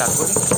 gitarku nih.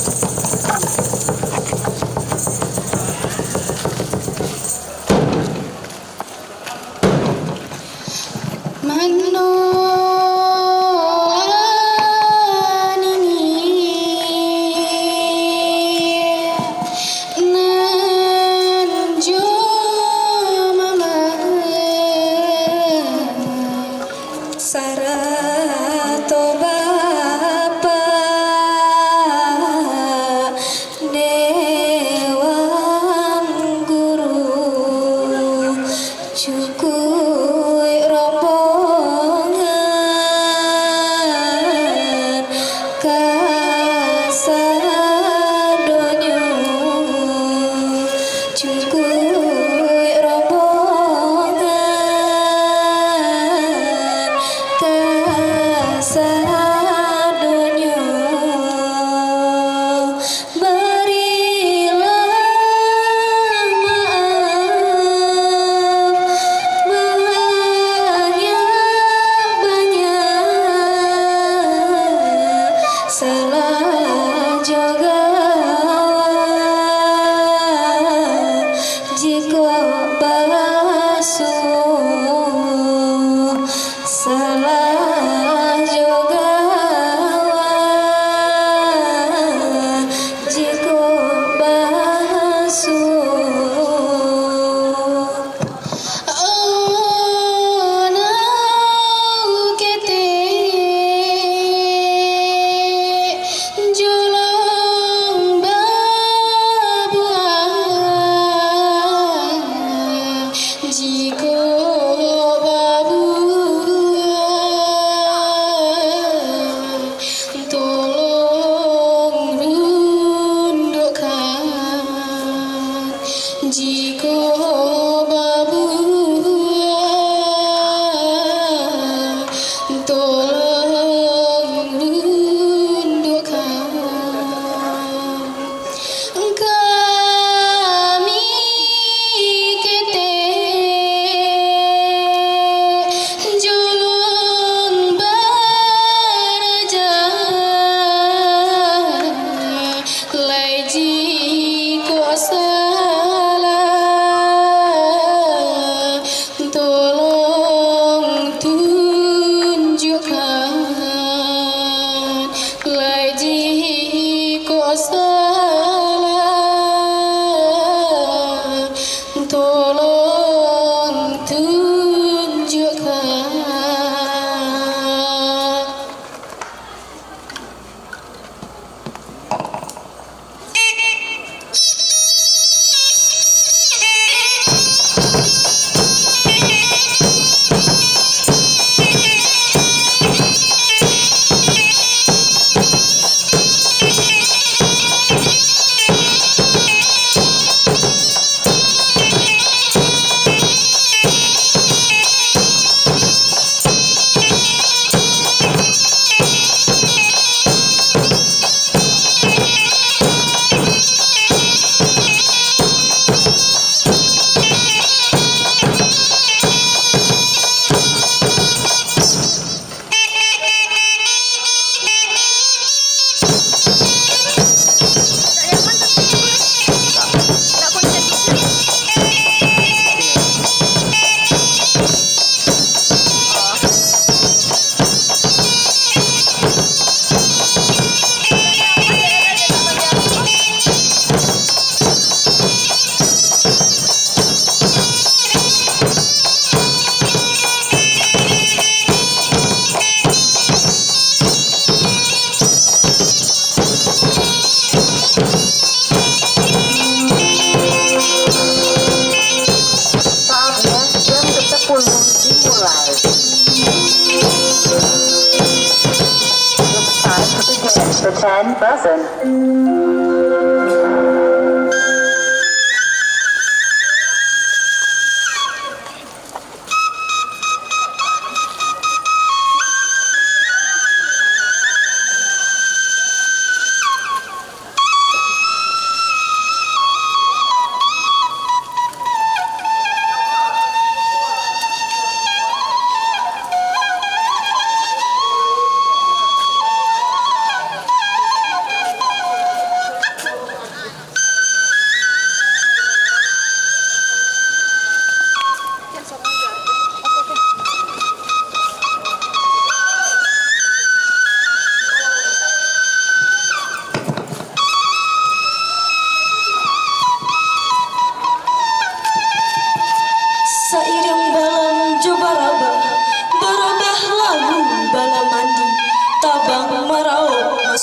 The 10 button.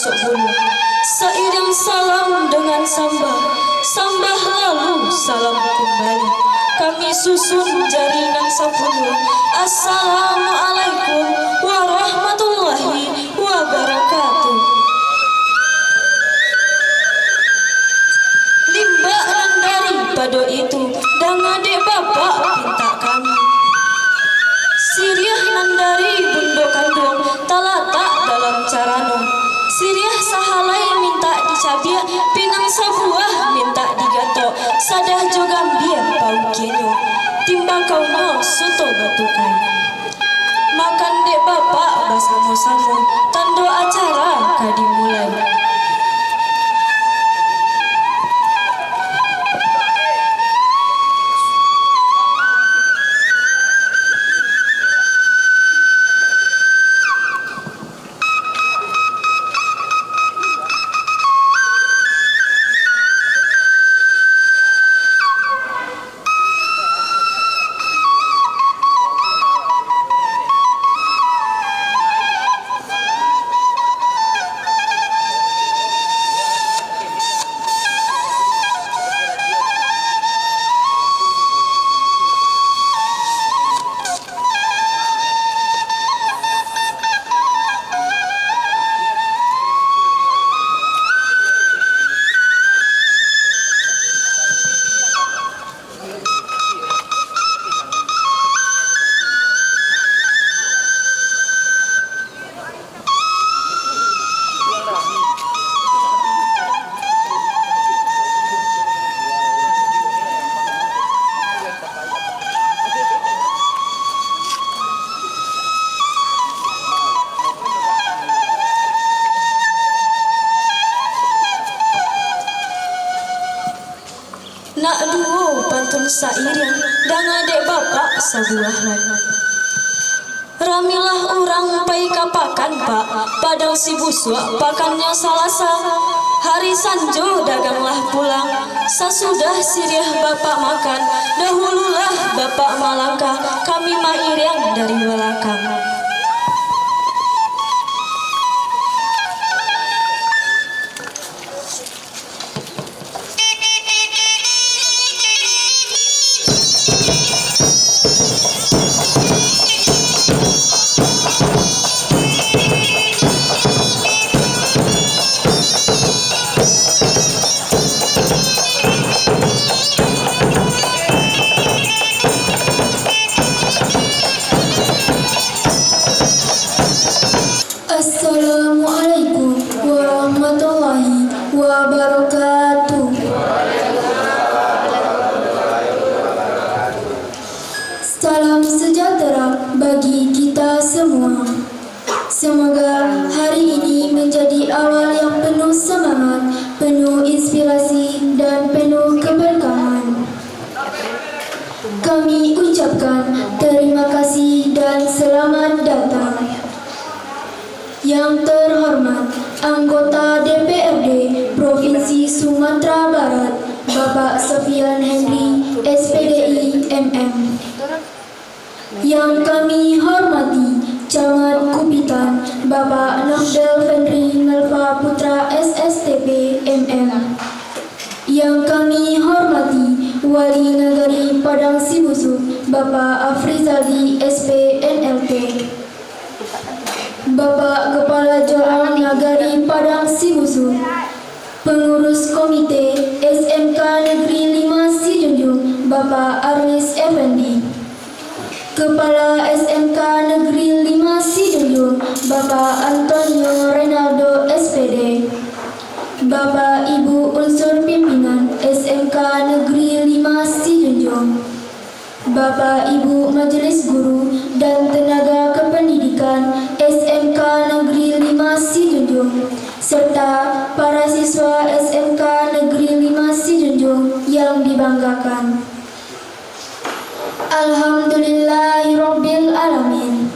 masuk bulu. Seiring salam dengan sambah, sambah lalu salam kembali. Kami susun jaringan 10. Assalamualaikum warahmatullahi wabarakatuh. Limbak nan dari pado itu, dan adik bapak pinta kami. Siriah nan dari bundo kandung, talatak dalam carano. Siriah sahalai minta dicabiak, pinang sabuah minta digatok. Sadah jogambia pau kenyo, timbang kauno soto batukan. Makan dek bapak bersama-sama, tando acara kadimulai. Nak duo pantun sairing dan adek bapak sebuah lagu. Ramilah orang pai kapakan pak, padang si busuk pakannya salasa. Hari sanjo daganglah pulang, sesudah siriah bapak makan. Dahululah bapak malangkah, kami mairiang dari belakang. Assalamualaikum warahmatullahi wabarakatuh. Salam sejahtera bagi kita semua. Semoga hari ini menjadi awal yang penuh semangat, penuh inspirasi dan penuh keberkahan. Kami ucapkan terima kasih dan selamat datang. Yang terhormat anggota DPRD Provinsi Sumatera Barat, Bapak Sofian Henry, SPDI MM. Yang kami hormati Camat Kupitan, Bapak Nafdel Fendri Nalfa Putra SSTP MM. Yang kami hormati Wali Nagari Padang Sibusuk, Bapak Afrizaldi SP NLT. Bapak Kepala Jalan Nagari Padang Sibusuk, Pengurus Komite SMK Negeri 5 Sijunjung, Bapak Arwis Effendi. Kepala SMK Negeri 5 Sijunjung, Bapak Antonio Renaldo SPD. Bapak Ibu unsur pimpinan SMK Negeri 5 Sijunjung, Bapak Ibu Majelis Guru dan Tenaga Kependidikan SMK Negeri 5 Sijunjung, serta para siswa SMK Negeri 5 Sijunjung yang dibanggakan. Alhamdulillahirabbil alamin.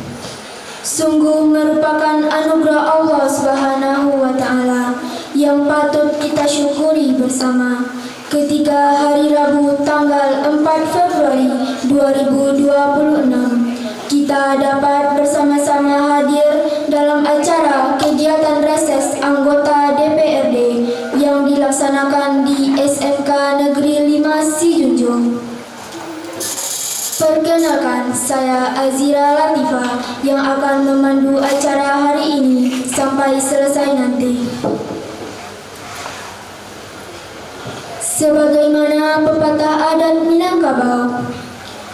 Sungguh merupakan anugerah Allah Subhanahu wa taala yang patut kita syukuri bersama. Ketika hari Rabu tanggal 4 Februari 2026 kita dapat bersama-sama hadir dalam acara kegiatan reses anggota DPRD yang dilaksanakan di SMK Negeri 5 Sijunjung. Perkenalkan, saya Azira Latifah yang akan memandu acara hari ini sampai selesai nanti. Sebagaimana pepatah adat Minangkabau,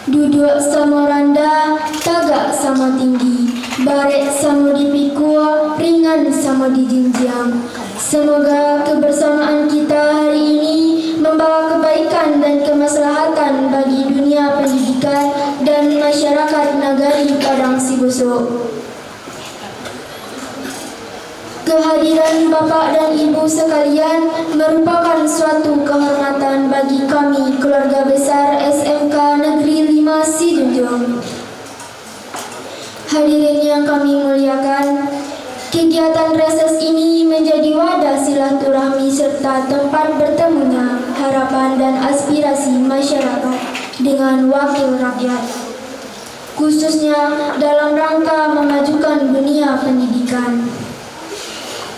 duduk sama rendah, tagak sama tinggi, baret sama dipikul, ringan sama dijinjang. Semoga kebersamaan kita hari ini membawa kebaikan dan kemaslahatan bagi dunia pendidikan dan masyarakat Nagari Padang Sibosok. Kehadiran Bapak dan Ibu sekalian merupakan suatu kehormatan bagi kami keluarga besar SMK Negeri 5 Sijunjung. Hadirin yang kami muliakan, kegiatan reses ini menjadi wadah silaturahmi serta tempat bertemunya harapan dan aspirasi masyarakat dengan wakil rakyat, khususnya dalam rangka memajukan dunia pendidikan.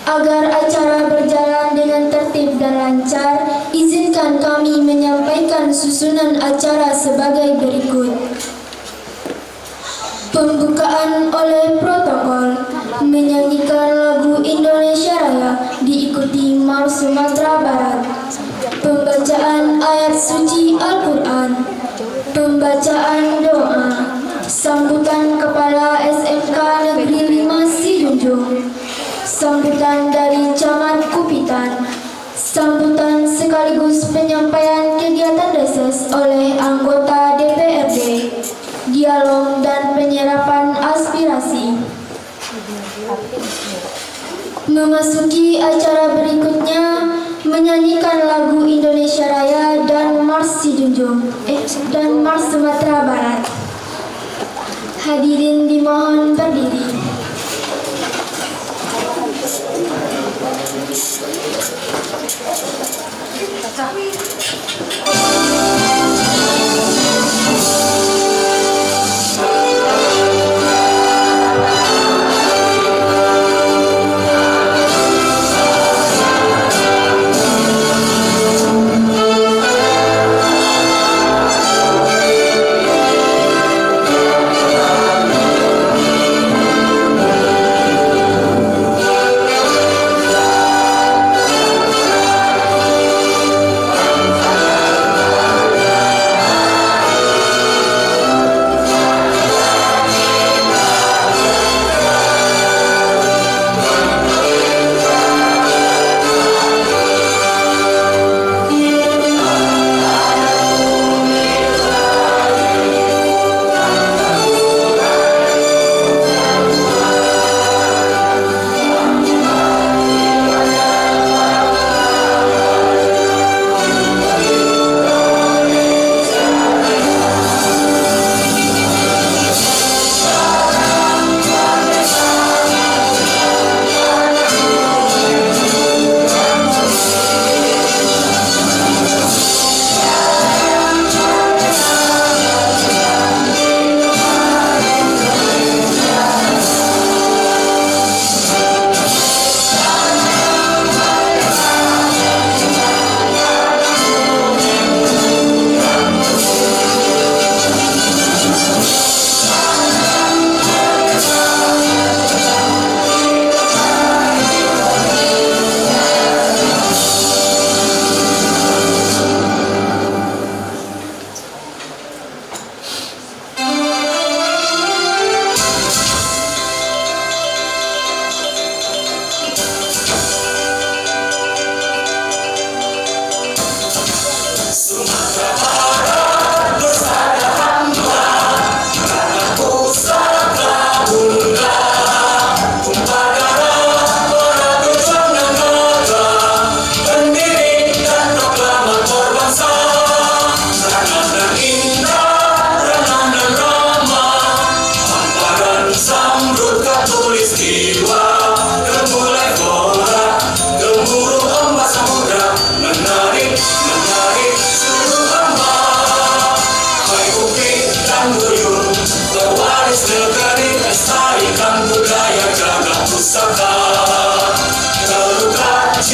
Agar acara berjalan dengan tertib dan lancar, izinkan kami menyampaikan susunan acara sebagai berikut. Pembukaan oleh protokol, menyanyikan lagu Indonesia Raya diikuti Mars Sumatera Barat. Pembacaan ayat suci Al-Quran, pembacaan doa, sambutan Kepala SMK Negeri 5 Sijunjung, sambutan dari Camat Kupitan, sambutan sekaligus penyampaian kegiatan reses oleh anggota DPRD, dialog dan penyerapan aspirasi. Memasuki acara berikutnya, menyanyikan lagu Indonesia Raya dan Mars Sumatera Barat. Hadirin dimohon berdiri.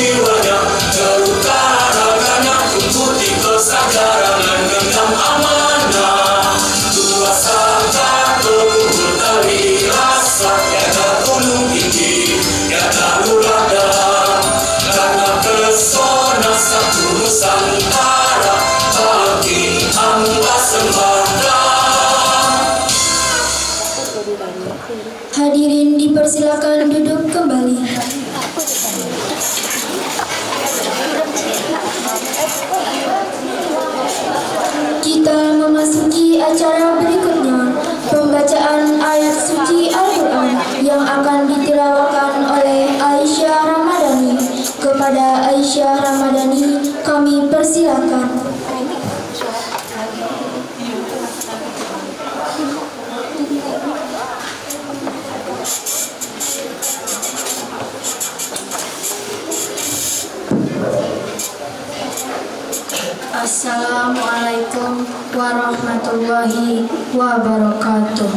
jiwanya, terluka raganya, tumbuh di kesadaran dan genggam amanah. Kuasa teguh dari rasa, tiada gunung tinggi, tiada lurah dalam, karena pesona satu Nusantara bagi hamba sembahda. Hadirin dipersilakan duduk kembali. Kita memasuki acara berikutnya, pembacaan ayat suci Al-Quran yang akan ditirawakan oleh Aisyah Ramadhani. Kepada Aisyah Ramadhani kami persilakan. Assalamualaikum warahmatullahi wabarakatuh.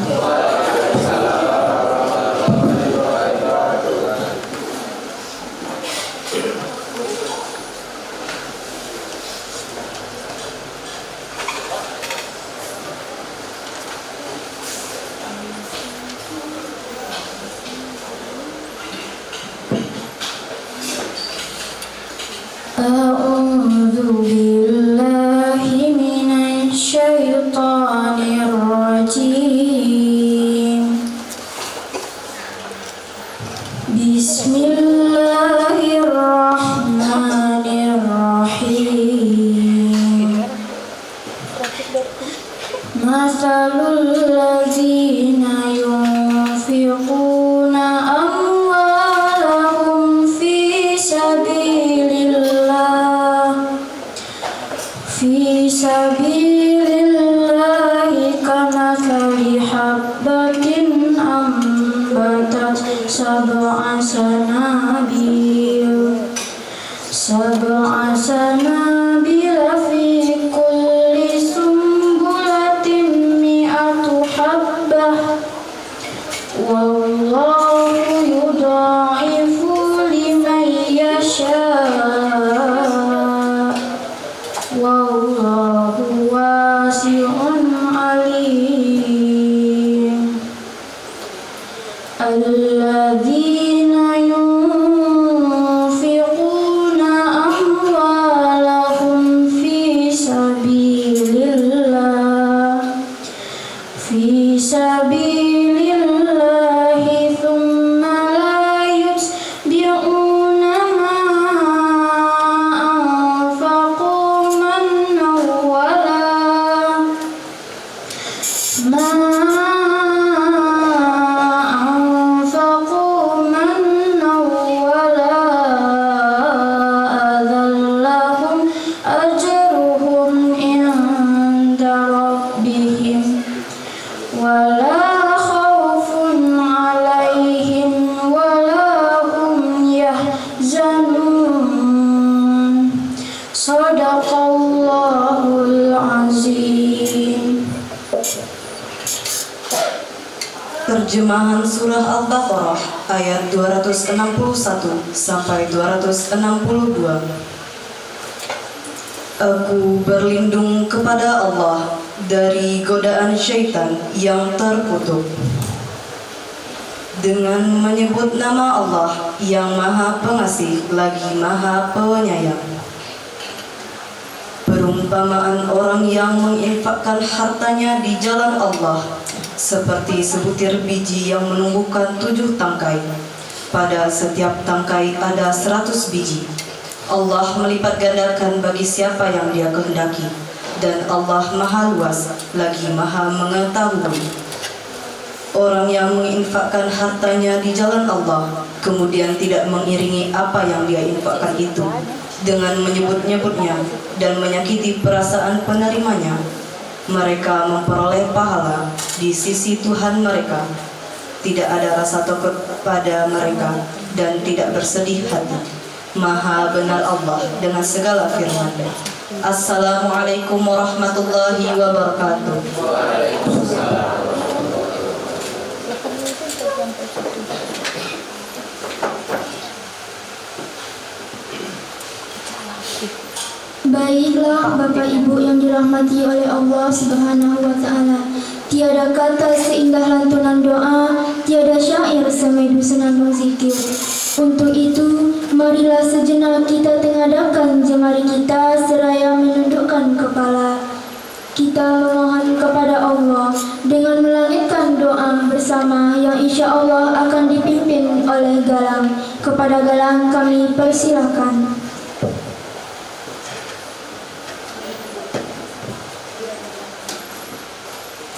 A'udzu billahi minasy syaithanir rajim. Bismillahirrahmanirrahim. Mathalul ladzina yunfiquna amwalahum fi sabilillahi kamathali habbatin ambatat sab'a sanabila fi kulli sumbulatin mi'atu habbah wallahu yudha'ifu liman yasha' wallahu wasi'un alim. Alladzina yunfiquna amwalahum fi sabilillahi thumma la yutbi'una ma anfaqu mannan wala adallahum ajruhum inda rabbihim wala khawfun alaihim wala hum yahzanun. Shadaqallahul azim. Terjemahan Surah Al-Baqarah ayat 261 sampai 262. Aku berlindung kepada Allah dari godaan syaitan yang terkutuk. Dengan menyebut nama Allah yang Maha Pengasih lagi Maha Penyayang. Perumpamaan orang yang menginfakkan hartanya di jalan Allah seperti sebutir biji yang menumbuhkan 7 tangkai. Pada setiap tangkai ada 100 biji. Allah melipat gandakan bagi siapa yang Dia kehendaki, dan Allah Maha Luas lagi Maha Mengetahui. Orang yang menginfakkan hartanya di jalan Allah kemudian tidak mengiringi apa yang dia infakkan itu dengan menyebut-nyebutnya dan menyakiti perasaan penerimanya, mereka memperoleh pahala di sisi Tuhan mereka. Tidak ada rasa takut pada mereka dan tidak bersedih hati. Maha benar Allah dengan segala firman-Nya. Assalamualaikum warahmatullahi wabarakatuh. Baiklah Bapak Ibu yang dirahmati oleh Allah Subhanahu wa taala. Tiada kata seindah lantunan doa, tiada syair semerdu senandung zikir. Untuk itu, marilah sejenak kita tengadahkan jemari kita seraya menundukkan kepala. Kita memohon kepada Allah dengan melangitkan doa bersama yang insya Allah akan dipimpin oleh Galang. Kepada Galang kami persilakan.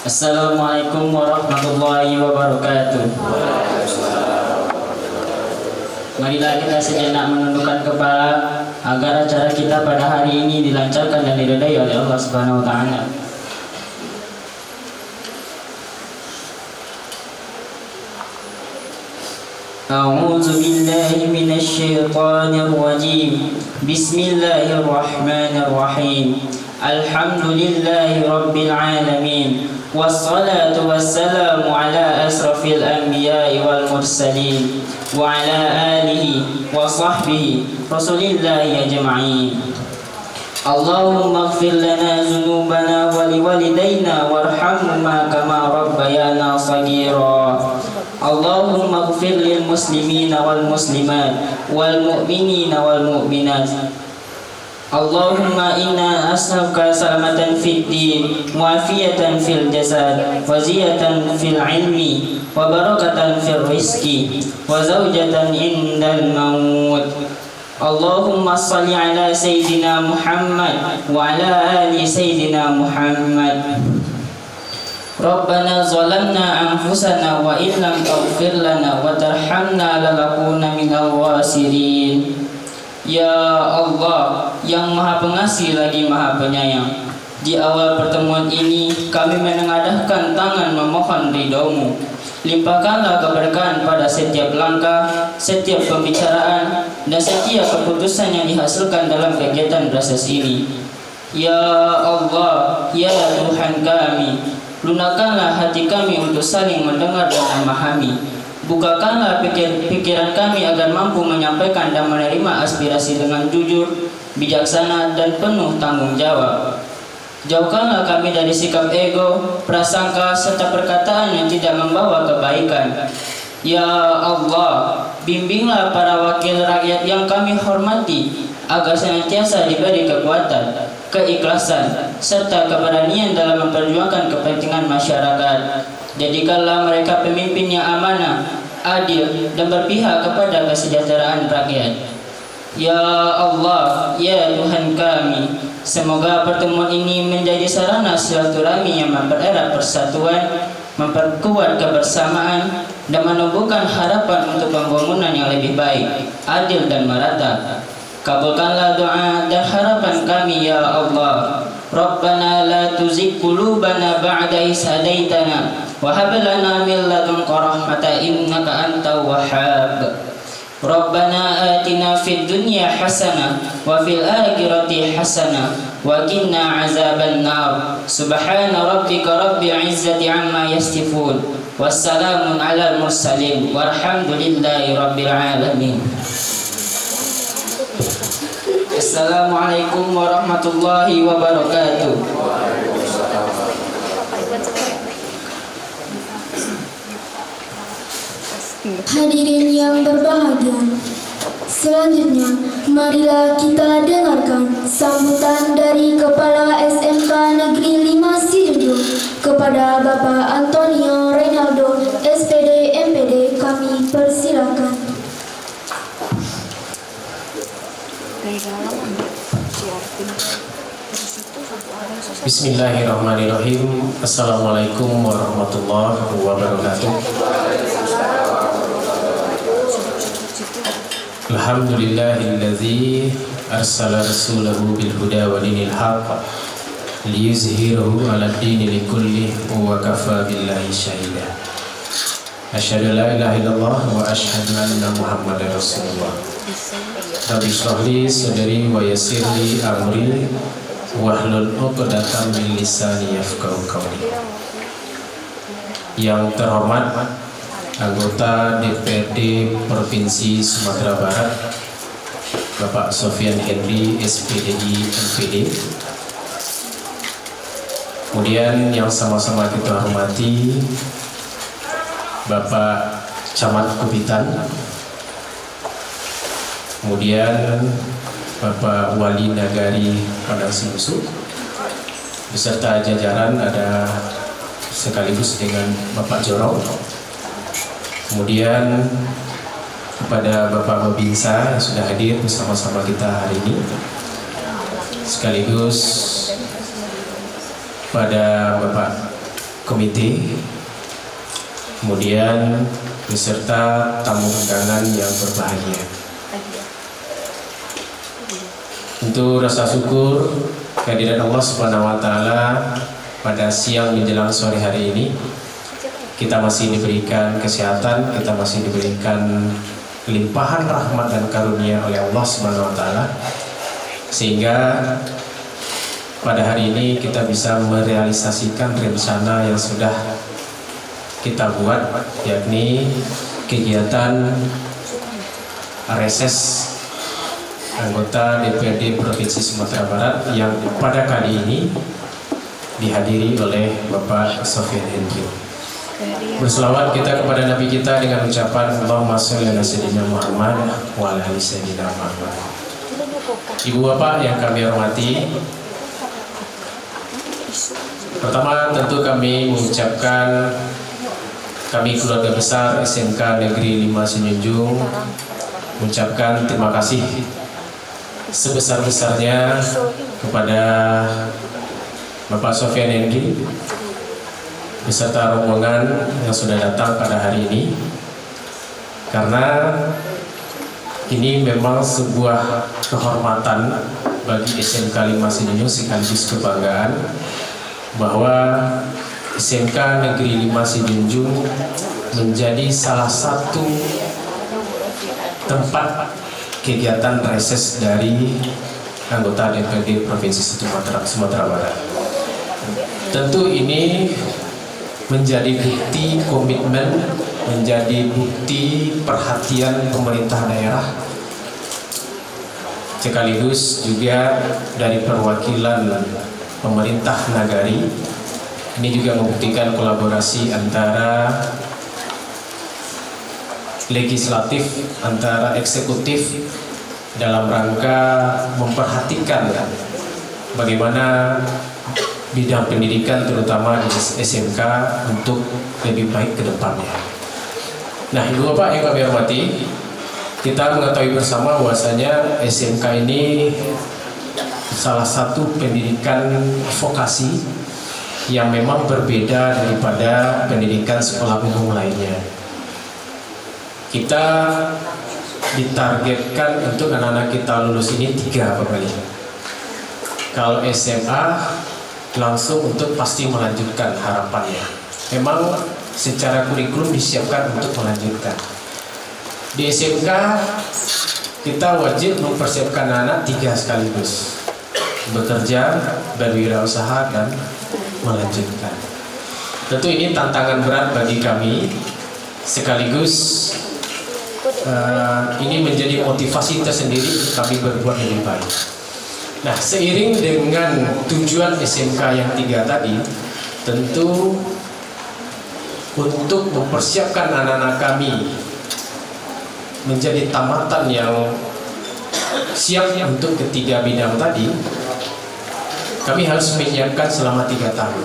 Assalamualaikum warahmatullahi wabarakatuh. Marilah kita sejenak menundukkan kepala agar acara kita pada hari ini dilancarkan dan diridai oleh Allah Subhanahu wa taala. A'udzu billahi minasy syaithanir rajim. Bismillahirrahmanirrahim. Alhamdulillahi rabbil alamin. Wassalatu wassalamu ala asrafil anbiya'i wal mursalin wa ala alihi wa sahbihi rasulillahi ajma'in. Allahumma ighfir lana dhunubana wa liwalidayna warhamhuma kama rabbayana shaghira. Allahumma ighfir lil muslimina wal muslimat wal mu'minina wal mu'minat. Allahumma inna as'aluka salamatan fid din, muafiyatan fil jasad, wa ziyatan fil ilmi, wa barakatan fil rizqi, wa zawjatan indal maut. Allahumma salli ala Sayyidina Muhammad wa ala ali Sayyidina Muhammad. Rabbana zalamna anfusana wa illam taghfir lana wa tarhamna lanakunanna minal khasirin. Ya Allah yang Maha Pengasih lagi Maha Penyayang, di awal pertemuan ini kami menengadahkan tangan memohon ridho-Mu. Limpahkanlah keberkahan pada setiap langkah, setiap pembicaraan, dan setiap keputusan yang dihasilkan dalam kegiatan proses ini. Ya Allah, ya Tuhan kami, lunakkanlah hati kami untuk saling mendengar dan memahami. Bukakanlah pikiran kami agar mampu menyampaikan dan menerima aspirasi dengan jujur, bijaksana, dan penuh tanggung jawab. Jauhkanlah kami dari sikap ego, prasangka, serta perkataan yang tidak membawa kebaikan. Ya Allah, bimbinglah para wakil rakyat yang kami hormati agar senantiasa diberi kekuatan, keikhlasan, serta keberanian dalam memperjuangkan kepentingan masyarakat. Jadikanlah mereka pemimpin yang amanah, adil, dan berpihak kepada kesejahteraan rakyat. Ya Allah, ya Tuhan kami, semoga pertemuan ini menjadi sarana silaturahmi yang mempererat persatuan, memperkuat kebersamaan, dan menumbuhkan harapan untuk pembangunan yang lebih baik, adil, dan merata. Kabulkanlah doa dan harapan kami ya Allah. Rabbana la tuzigh qulubana ba'da idh hadaitana wa hab lana min ladunka rahmatan innaka antal wahhab. Rabbana atina fid dunya hasanah wa fil akhirati hasanah wa qina azaban nar. Subhana rabbika rabbil izzati amma yasifun. Wassalamun alal mursalin walhamdulillahi rabbil alamin. Assalamualaikum warahmatullahi wabarakatuh. Hadirin yang berbahagia, selanjutnya marilah kita dengarkan sambutan dari Kepala SMK Negeri 5 Sidoarjo kepada Bapak Antonio Reynaldo, SPD MPD. Kami persilakan. Bismillahirrahmanirrahim. Assalamualaikum warahmatullahi wabarakatuh. Alhamdulillahilladzi arsala rasulahu bil huda wa dinil haqq liyuzhirahu 'ala ad-dini likulli wa kafa billahi shahida. Asyhadu an la ilaha illallah wa asyhadu anna Muhammadar Rasulullah. Rabbi shrah li sadri wa yassir li amri wahlul 'uqdatam min lisani yafqahu qawli. Yang terhormat anggota DPRD Provinsi Sumatera Barat Bapak Sofian Henry, SPDI MPD. Kemudian yang sama-sama kita hormati Bapak Camat Kubitan, kemudian Bapak Wali Nagari Padang Sinusu, beserta jajaran ada sekaligus dengan Bapak Jorong, kemudian kepada Bapak Babinsa yang sudah hadir bersama-sama kita hari ini, sekaligus pada Bapak Komite, kemudian beserta tamu undangan yang berbahagia. Untuk rasa syukur kehadiran Allah Subhanahu wa taala pada siang menjelang sore hari ini, kita masih diberikan kesehatan, kita masih diberikan limpahan rahmat dan karunia oleh Allah Subhanahu wa taala, sehingga pada hari ini kita bisa merealisasikan rencana yang sudah kita buat, yakni kegiatan reses anggota DPRD Provinsi Sumatera Barat yang pada kali ini dihadiri oleh Bapak Sofian Henry. Berselawat kita kepada Nabi kita dengan ucapan Allahumma sholli ala sayyidina Muhammad wa ala ali sayyidina Muhammad. Ibu bapak yang kami hormati, pertama tentu kami mengucapkan, kami keluarga besar SMK Negeri 5 Senyunjung mengucapkan terima kasih sebesar-besarnya kepada Bapak Sofian Henry beserta rombongan yang sudah datang pada hari ini, karena ini memang sebuah kehormatan bagi SMK 5 Senyunjung sekaligus kebanggaan bahwa SMK Negeri 5 Senyunjung menjadi salah satu tempat kegiatan reses dari anggota DPRD Provinsi Sumatera Barat. Tentu ini menjadi bukti komitmen, menjadi bukti perhatian pemerintah daerah, sekaligus juga dari perwakilan pemerintah nagari. Ini juga membuktikan kolaborasi antara legislatif, antara eksekutif dalam rangka memperhatikan bagaimana bidang pendidikan terutama di SMK untuk lebih baik ke depannya. Nah, Ibu Bapak yang kami hormati, kita mengetahui bersama bahwasanya SMK ini salah satu pendidikan vokasi yang memang berbeda daripada pendidikan sekolah umum lainnya. Kita ditargetkan untuk anak-anak kita lulus ini 3 kali. Kalau SMA langsung untuk pasti melanjutkan harapannya. Memang secara kurikulum disiapkan untuk melanjutkan. Di SMK kita wajib mempersiapkan anak 3 sekaligus: bekerja, berwirausaha, dan melanjutkan. Tentu ini tantangan berat bagi kami, sekaligus ini menjadi motivasi tersendiri kami berbuat lebih baik. Nah, seiring dengan tujuan SMK yang 3 tadi, tentu untuk mempersiapkan anak-anak kami menjadi tamatan yang siap untuk ketiga bidang tadi, kami harus menyiapkan selama 3 tahun.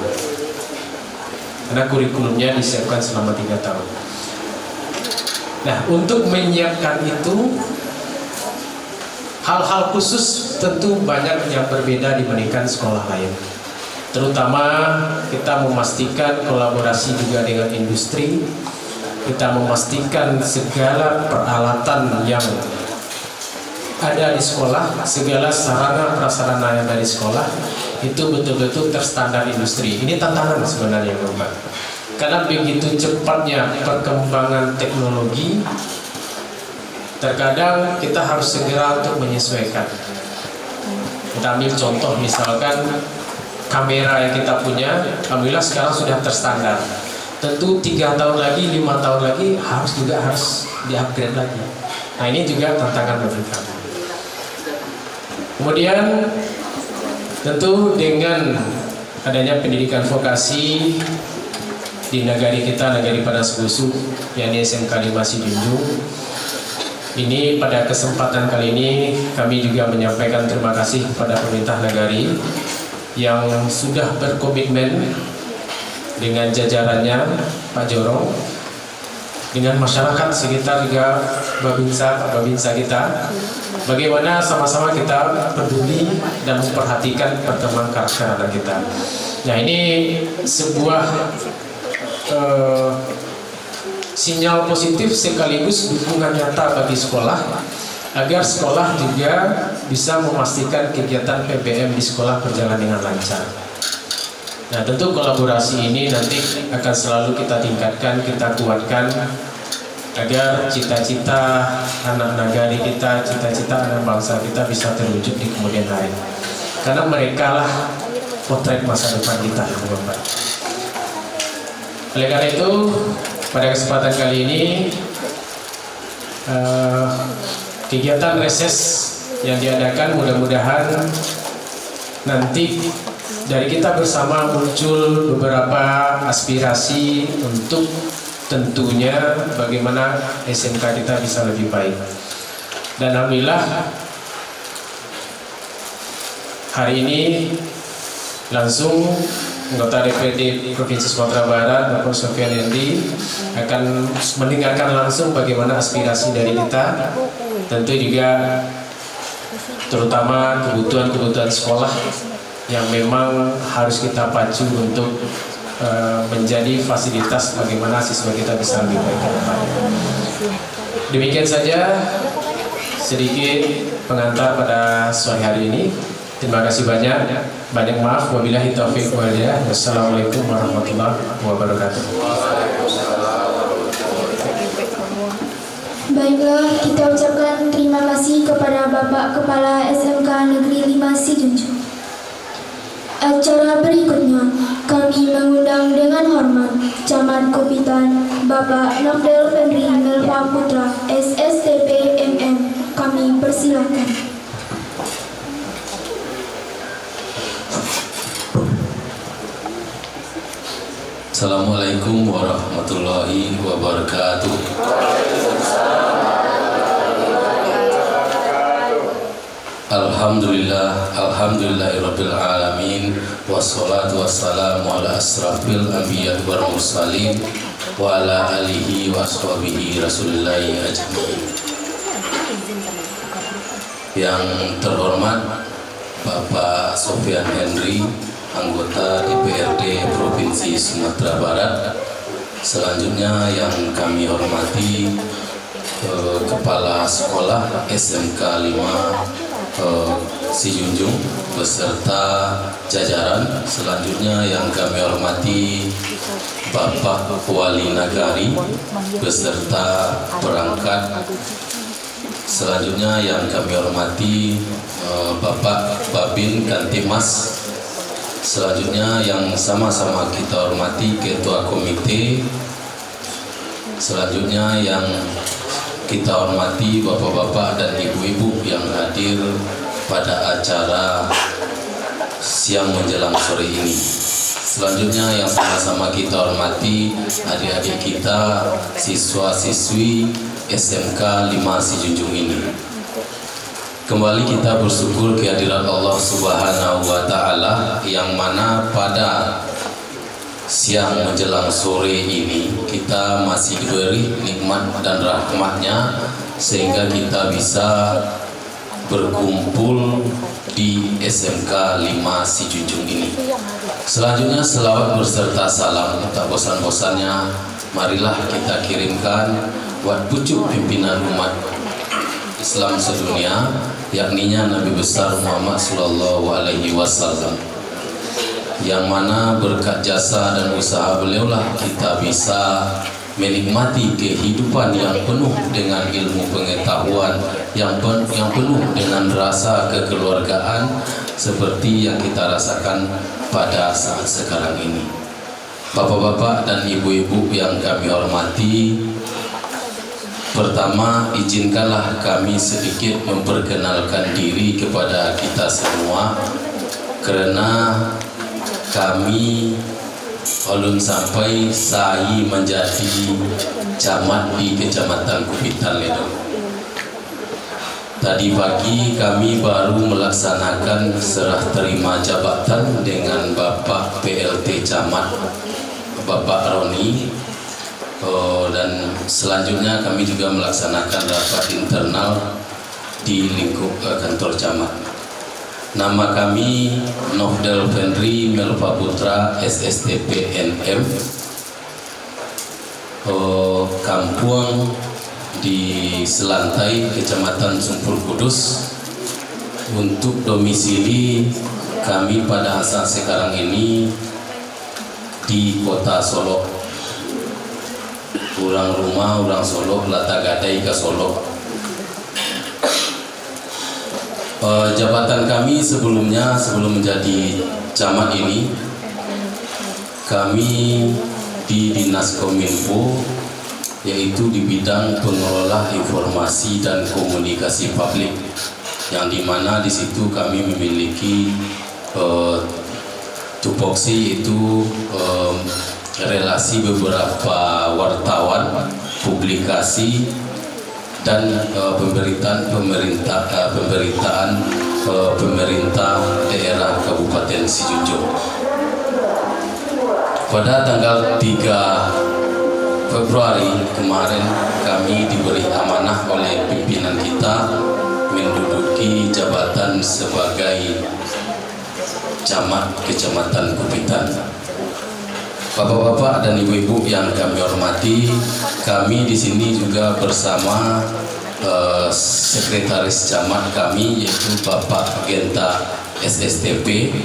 Karena kurikulumnya disiapkan selama 3 tahun. Nah, untuk menyiapkan itu, hal-hal khusus tentu banyak yang berbeda dibandingkan sekolah lain. Terutama kita memastikan kolaborasi juga dengan industri. Kita memastikan segala peralatan yang ada di sekolah, segala sarana prasarana yang ada di sekolah itu betul-betul terstandar industri. Ini tantangan sebenarnya, Bapak. Karena begitu cepatnya perkembangan teknologi, terkadang kita harus segera untuk menyesuaikan. Kita ambil contoh misalkan kamera yang kita punya, alhamdulillah sekarang sudah terstandar. Tentu 3 tahun lagi, 5 tahun lagi harus di-upgrade lagi. Nah, ini juga tantangan bagi kami. Kemudian tentu dengan adanya pendidikan vokasi di negari kita, negari Padas Busuk, yakni SMK 5 Sijunjung. Ini pada kesempatan kali ini kami juga menyampaikan terima kasih kepada pemerintah negari yang sudah berkomitmen dengan jajarannya Pak Jorong, dengan masyarakat sekitar juga babinsa kita, bagaimana sama-sama kita peduli dan memperhatikan perkembangan karakter anak kita. Nah, ini sebuah sinyal positif sekaligus dukungan nyata bagi sekolah agar sekolah juga bisa memastikan kegiatan PBM di sekolah berjalan dengan lancar. Nah, tentu kolaborasi ini nanti akan selalu kita tingkatkan, kita kuatkan agar cita-cita anak nagari kita, cita-cita anak bangsa kita bisa terwujud di kemudian hari. Karena mereka lah potret masa depan kita, Bapak. Oleh karena itu, pada kesempatan kali ini kegiatan reses yang diadakan mudah-mudahan nanti dari kita bersama muncul beberapa aspirasi untuk tentunya bagaimana SMK kita bisa lebih baik. Dan alhamdulillah hari ini langsung anggota DPRD Provinsi Sumatera Barat, Bapak Sofyan Hendy, akan mendengarkan langsung bagaimana aspirasi dari kita. Tentu juga terutama kebutuhan-kebutuhan sekolah yang memang harus kita pacu untuk menjadi fasilitas bagaimana siswa kita bisa lebih baik ke depan. Demikian saja sedikit pengantar pada sore hari ini. Terima kasih banyak. Banyak maaf. Wabillahi taufiq wal hidayah. Wassalamualaikum warahmatullahi wabarakatuh. Baiklah, kita ucapkan terima kasih kepada Bapak Kepala SMK Negeri 5 Sijunjung. Acara berikutnya, kami mengundang dengan hormat Camat Kopitan Bapak Nafdel Fendri Melva Putra, SSTP MM. Kami persilakan. Assalamualaikum warahmatullahi wabarakatuh. Alhamdulillahirabbil alamin, wassalatu wassalamu ala asrafil anbiya wal mursalin wa ala alihi washabihi rasulillahi ajmain. Yang terhormat Bapak Sofyan Hendy, anggota DPRD Provinsi Sumatera Barat. Selanjutnya yang kami hormati Kepala Sekolah SMK 5 Sijunjung beserta jajaran. Selanjutnya yang kami hormati Bapak Wali Nagari beserta perangkat. Selanjutnya yang kami hormati Bapak Babin Kantimas. Selanjutnya yang sama-sama kita hormati Ketua Komite. Selanjutnya yang kita hormati bapak-bapak dan ibu-ibu yang hadir pada acara siang menjelang sore ini. Selanjutnya yang sama-sama kita hormati adik-adik kita, siswa-siswi SMK 5 Sijunjung ini. Kembali kita bersyukur kehadiran Allah Subhanahu wa Ta'ala, yang mana pada siang menjelang sore ini kita masih diberi nikmat dan rahmatnya sehingga kita bisa berkumpul di SMK 5 Sijunjung ini. Selanjutnya selawat berserta salam tak bosan-bosannya marilah kita kirimkan buat pucuk pimpinan umat Islam sedunia, yakninya Nabi besar Muhammad Sallallahu Alaihi Wasallam, yang mana berkat jasa dan usaha beliaulah kita bisa menikmati kehidupan yang penuh dengan ilmu pengetahuan, yang penuh dengan rasa kekeluargaan seperti yang kita rasakan pada saat sekarang ini. Bapak-bapak dan ibu-ibu yang kami hormati, Pertama, izinkanlah kami sedikit memperkenalkan diri kepada kita semua, kerana kami ulun sampai saya menjadi camat di Kecamatan Kupitan Ledong. Tadi pagi kami baru melaksanakan serah terima jabatan dengan Bapak PLT Camat, Bapak Roni. Dan selanjutnya kami juga melaksanakan rapat internal di lingkup kantor camat. Nama kami Nofdel Fenri Melva Putra SSTP NM, kampung di Selantai, Kecamatan Sumpur Kudus. Untuk domisili kami pada saat sekarang ini di Kota Solo. Urang rumah, urang Solo, lata gadai ke Solo. Jabatan kami sebelumnya, sebelum menjadi camat ini, kami di Dinas Kominfo, yaitu di bidang pengelola informasi dan komunikasi publik, yang dimana di situ kami memiliki tupoksi, yaitu relasi beberapa wartawan, publikasi, dan pemberitaan pemerintah daerah Kabupaten Sijunjung. Pada tanggal 3 Februari kemarin kami diberi amanah oleh pimpinan kita menduduki jabatan sebagai camat Kecamatan Kupitan. Bapak-bapak dan ibu-ibu yang kami hormati, kami di sini juga bersama sekretaris camat kami, yaitu Bapak Genta SSTP.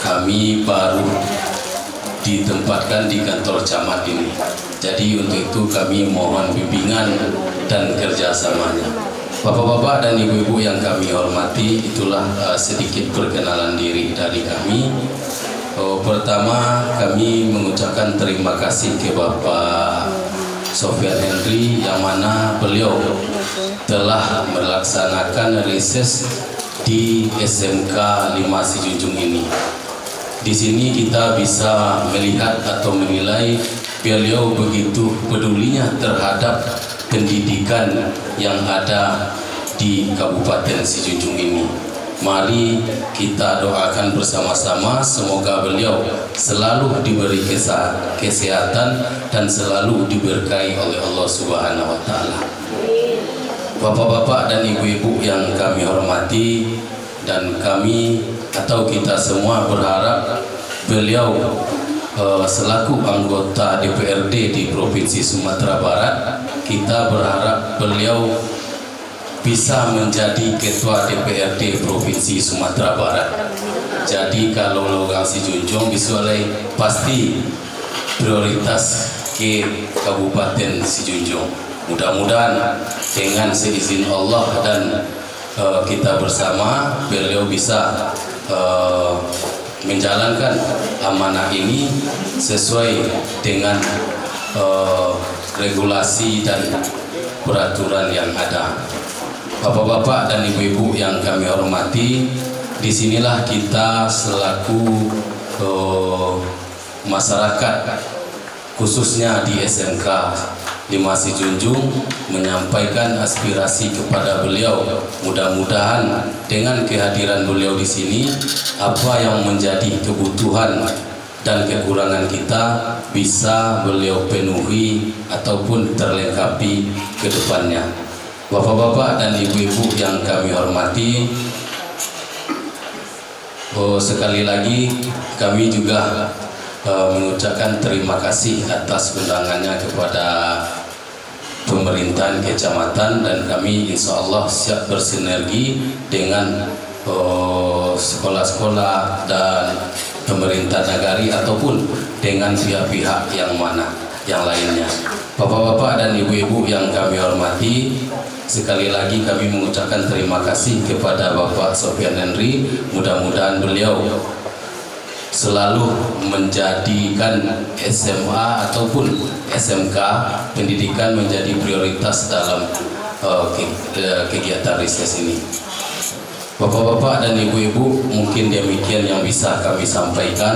Kami baru ditempatkan di kantor camat ini. Jadi untuk itu kami mohon bimbingan dan kerjasamanya. Bapak-bapak dan ibu-ibu yang kami hormati, itulah sedikit perkenalan diri dari kami. Pertama, kami mengucapkan terima kasih ke Bapak Sofyan Henry, yang mana beliau telah melaksanakan reses di SMK 5 Sijunjung ini. Di sini kita bisa melihat atau menilai beliau begitu pedulinya terhadap pendidikan yang ada di Kabupaten Sijunjung ini. Mari kita doakan bersama-sama, semoga beliau selalu diberi kesehatan dan selalu diberkahi oleh Allah Subhanahu wa Ta'ala. Bapak-bapak dan ibu-ibu yang kami hormati, dan kami atau kita semua berharap beliau selaku anggota DPRD di Provinsi Sumatera Barat, kita berharap beliau bisa menjadi ketua DPRD Provinsi Sumatera Barat. Jadi kalau Logang Sijunjung disoleh pasti prioritas ke Kabupaten Sijunjung. Mudah-mudahan dengan seizin Allah dan kita bersama, beliau bisa menjalankan amanah ini sesuai dengan regulasi dan peraturan yang ada. Bapak-bapak dan ibu-ibu yang kami hormati, disinilah kita selaku masyarakat, khususnya di SMK 5 Sijunjung, menyampaikan aspirasi kepada beliau. Mudah-mudahan dengan kehadiran beliau di sini, apa yang menjadi kebutuhan dan kekurangan kita bisa beliau penuhi ataupun terlengkapi ke depannya. Bapak-bapak dan ibu-ibu yang kami hormati, sekali lagi kami juga mengucapkan terima kasih atas undangannya kepada pemerintahan kecamatan, dan kami insya Allah siap bersinergi dengan sekolah-sekolah dan pemerintah nagari ataupun dengan pihak-pihak yang lainnya. Bapak-bapak dan ibu-ibu yang kami hormati, sekali lagi kami mengucapkan terima kasih kepada Bapak Sofyan Henry. Mudah-mudahan beliau selalu menjadikan SMA ataupun SMK pendidikan menjadi prioritas dalam kegiatan riset ini. Bapak-bapak dan ibu-ibu, mungkin demikian yang bisa kami sampaikan.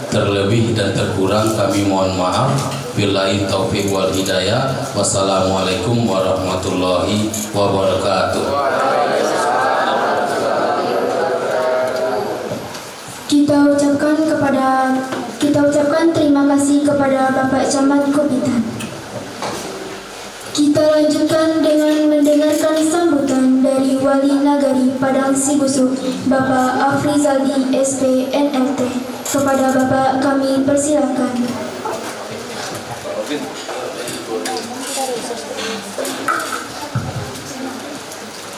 Terlebih dan terkurang kami mohon maaf. Billahi taufiq wal hidayah. Wassalamualaikum warahmatullahi wabarakatuh. Kita ucapkan terima kasih kepada Bapak Camat Kopitan. Kita lanjutkan dengan mendengarkan sambutan dari Wali Nagari Padang Sibusuk, Bapak Afrizaldi SP NLT. Kepada Bapak kami persilakan.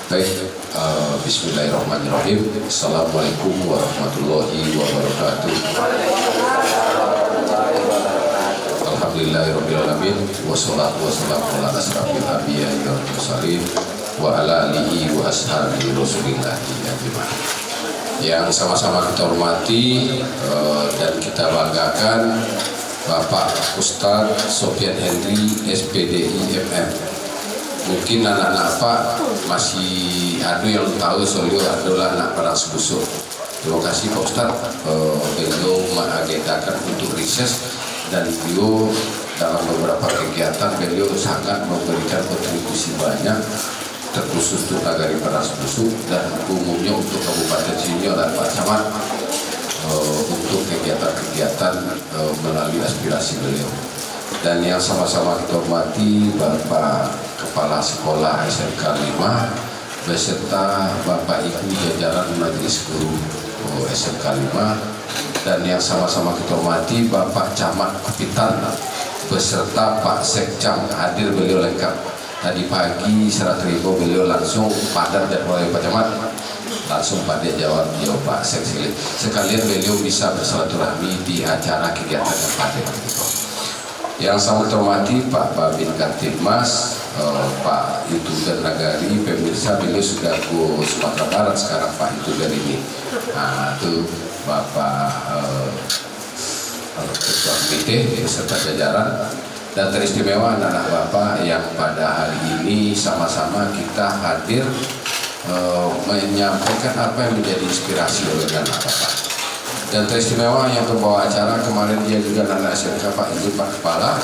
Baik, bismillahirrahmanirrahim. Assalamualaikum warahmatullahi wabarakatuh. Alhamdulillahirrahmanirrahim. Wassalatu wassalamu ala asrafil anbiya'i wal mursalin wa ala alihi wa ashabihi rasulillahi ajma'in. Yang sama-sama kita hormati dan kita banggakan Bapak Ustadz Sofyan Henry SPDI MM. Mungkin anak-anak Pak masih ada yang tahu soalnya adalah anak Padang Sibusuk. Terima kasih Pak Ustadz, beliau mengagendakan untuk riset dan beliau dalam beberapa kegiatan beliau sangat memberikan kontribusi banyak, terkhusus untuk Nagari Padang Sibusuk dan umumnya untuk Kabupaten Sinyo dan Pak Camat untuk kegiatan-kegiatan melalui aspirasi beliau. Dan yang sama-sama kita hormati Bapak Kepala Sekolah SMK 5 beserta Bapak Ibu jajaran Majelis Guru SMK 5, dan yang sama-sama kita hormati Bapak Camat Kopitan beserta Pak Sekcam, hadir beliau lengkap. Tadi pagi serah terima beliau langsung padat jadwal Pak Camat, langsung pada jawab Pak Sekcam. Sekalian beliau bisa bersilaturahmi di acara kegiatan yang padat. Yang sama terhormati Pak Babin Kantipmas, Pak Youtuber Nagari, pemirsa beliau sudah ke Sumatera Barat sekarang Pak Youtuber ini. Nah, itu Bapak Ketua BT beserta jajaran, dan teristimewa anak-anak Bapak yang pada hari ini sama-sama kita hadir menyampaikan apa yang menjadi inspirasi oleh anak Bapak. Dan teristimewa yang membawa acara kemarin dia juga anak SMK Pak Ibu Pak Kepala